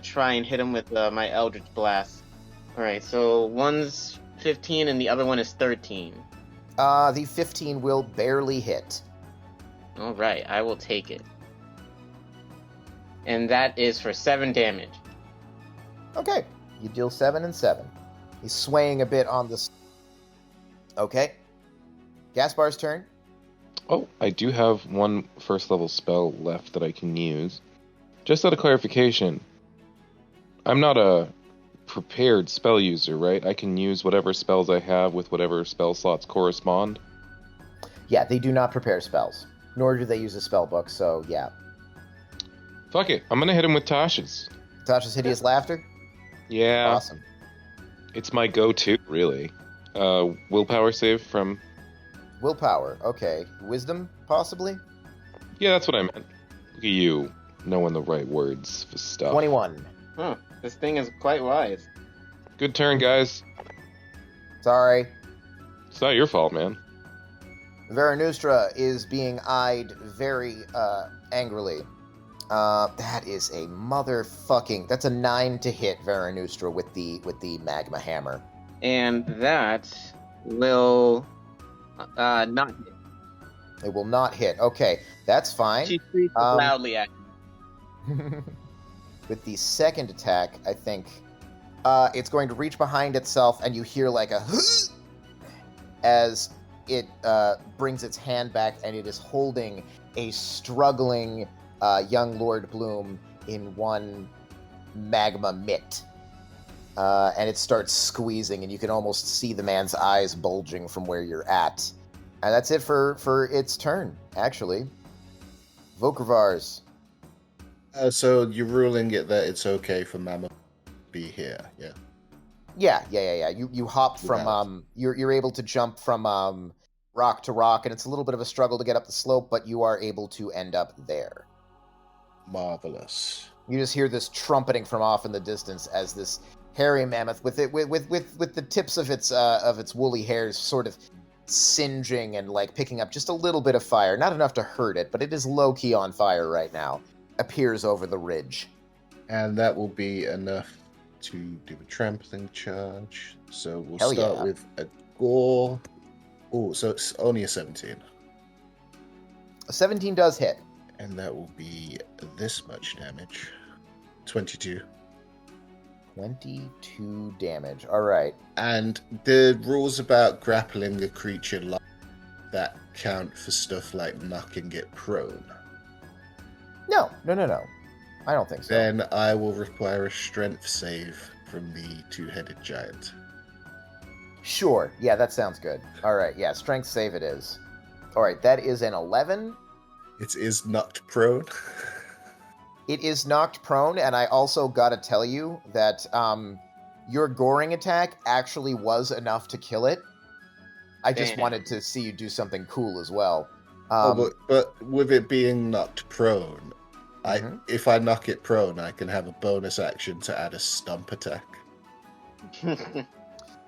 try and hit him with my Eldritch Blast. Alright, so one's 15 and the other one is 13.
The 15 will barely hit.
Alright, I will take it. And that is for 7 damage.
Okay, you deal 7 and 7. He's swaying a bit on this. Okay. Gaspar's turn.
Oh, I do have one first level spell left that I can use. Just out of clarification, I'm not a prepared spell user, right? I can use whatever spells I have with whatever spell slots correspond.
Yeah, they do not prepare spells, nor do they use a spell book, so yeah.
Fuck it, I'm gonna hit him with Tasha's.
Tasha's Hideous Laughter?
Yeah,
Awesome.
it's my go-to, really. Willpower save from...
Willpower, okay. Wisdom, possibly?
Yeah, that's what I meant. Look at you, knowing the right words for stuff.
21.
Huh, this thing is quite wise.
Good turn, guys.
Sorry.
It's not your fault, man.
Veranustra is being eyed very angrily. That is a motherfucking... That's a 9 to hit Veranustra with the magma hammer.
And that will not hit.
It will not hit. Okay, that's fine.
She screams loudly at him.
with the second attack, I think it's going to reach behind itself, and you hear like a as it brings its hand back, and it is holding a struggling young Lord Bloom in one magma mitt. And it starts squeezing, and you can almost see the man's eyes bulging from where you're at. And that's it for its turn, actually. Vokrvars.
So you're ruling it that it's okay for Mammoth to be here, yeah?
Yeah. You hop from you're able to jump from rock to rock, and it's a little bit of a struggle to get up the slope, but you are able to end up there.
Marvelous.
You just hear this trumpeting from off in the distance as this hairy mammoth with the tips of its woolly hairs sort of singeing and like picking up just a little bit of fire, not enough to hurt it, but it is low key on fire right now. Appears over the ridge.
And that will be enough to do a trampling charge. So we'll
Hell
start
yeah.
with a gore. Oh, so it's only a 17.
A 17 does hit.
And that will be this much damage. 22.
22 damage. All right.
And the rules about grappling a creature like that count for stuff like knocking it prone.
No. I don't think so.
Then I will require a strength save from the two-headed giant.
Sure. Yeah, that sounds good. All right. Yeah, strength save it is. All right, that is an 11.
It is knocked prone.
It is knocked prone, and I also gotta tell you that your goring attack actually was enough to kill it. I just
Damn.
wanted to see you do something cool as well.
But with it being knocked prone,
Mhm.
if I knock it prone, I can have a bonus action to add a stump attack.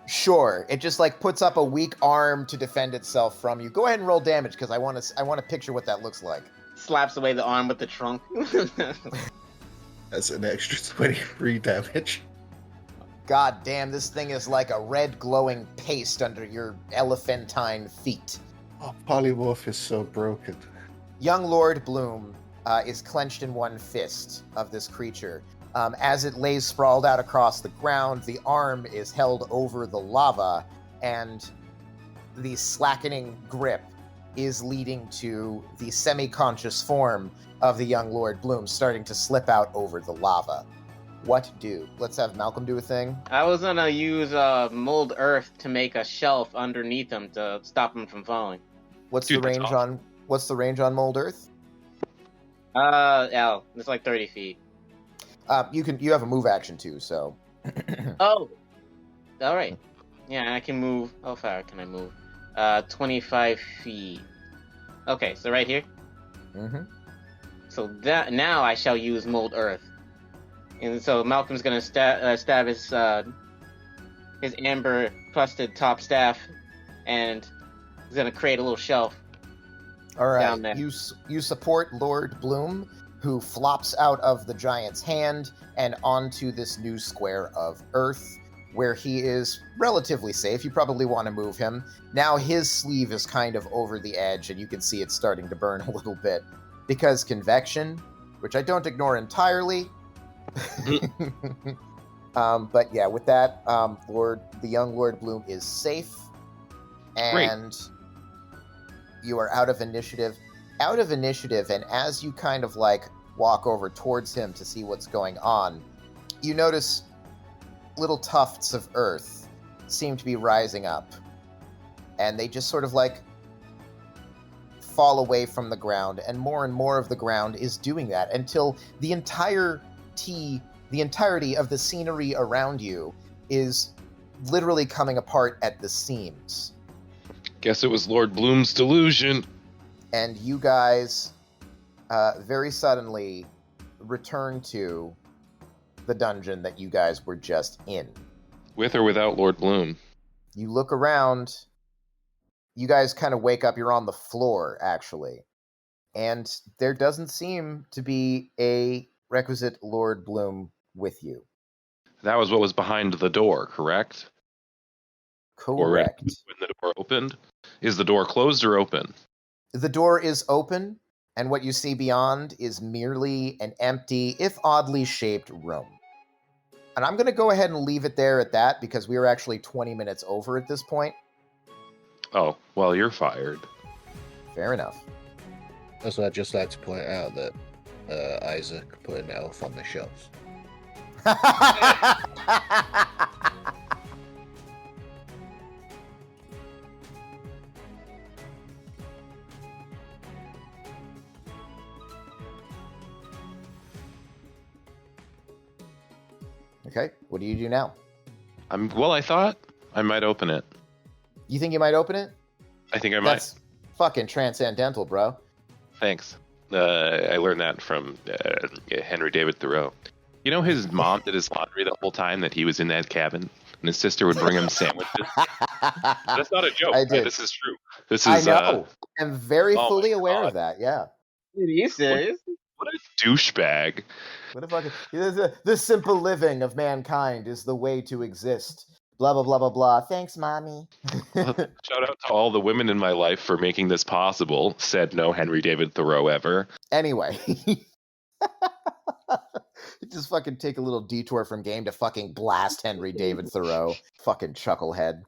Sure, it just like puts up a weak arm to defend itself from you. Go ahead and roll damage because I want to picture what that looks like.
Slaps away the arm with the trunk.
That's an extra 23 damage.
God damn, this thing is like a red glowing paste under your elephantine feet.
Oh, Polymorph is so broken.
Young Lord Bloom is clenched in one fist of this creature. As it lays sprawled out across the ground, the arm is held over the lava, and the slackening grip is leading to the semi-conscious form of the young Lord Bloom starting to slip out over the lava. What do? Let's have Malcolm do a thing.
I was gonna use mold earth to make a shelf underneath him to stop him from falling.
What's
Dude,
the
that's
range
awesome.
on? What's the range on Mold Earth?
It's like 30 feet.
You have a move action too, so.
Oh, all right. Yeah, I can move. How far can I move? 25 feet. Okay, so right here.
Mm-hmm.
So that now I shall use mold earth, and so Malcolm's gonna stab his amber crusted top staff, and he's gonna create a little shelf.
All right.
Down there.
You support Lord Bloom, who flops out of the giant's hand and onto this new square of earth, where he is relatively safe. You probably want to move him. Now his sleeve is kind of over the edge, and you can see it's starting to burn a little bit. Because convection, which I don't ignore entirely. But yeah, with that, the young Lord Bloom is safe. And you are out of initiative. And as you kind of like walk over towards him to see what's going on, you notice little tufts of earth seem to be rising up. And they just sort of like fall away from the ground, and more of the ground is doing that until the entirety of the scenery around you is literally coming apart at the seams.
Guess it was Lord Bloom's delusion.
And you guys very suddenly return to the dungeon that you guys were just in.
With or without Lord Bloom?
You look around. You guys kind of wake up. You're on the floor, actually. And there doesn't seem to be a requisite Lord Bloom with you.
That was what was behind the door, correct?
Correct.
When the door opened? Is the door closed or open?
The door is open, And what you see beyond is merely an empty, if oddly shaped room. And I'm going to go ahead and leave it there at that because we are actually 20 minutes over at this point.
Oh, well, you're fired.
Fair enough.
Also, I'd just like to point out that Isaac put an elf on the shelf.
Okay, what do you do now?
Well, I thought I might open it.
You think you might open it?
I think I might.
That's fucking transcendental, bro.
Thanks. I learned that from Henry David Thoreau. You know, his mom did his laundry the whole time that he was in that cabin, and his sister would bring him sandwiches. That's not a joke.
I
Right?
did.
This is true. This
I
is.
know. I'm very
oh
fully
my
aware
God.
of that. Yeah.
Dude, are you serious?
What a douchebag.
What a fucking the simple living of mankind is the way to exist. Blah blah blah blah blah. Thanks, mommy.
Shout out to all the women in my life for making this possible, said no Henry David Thoreau ever.
Anyway. Just fucking take a little detour from game to fucking blast Henry David Thoreau. Fucking chucklehead.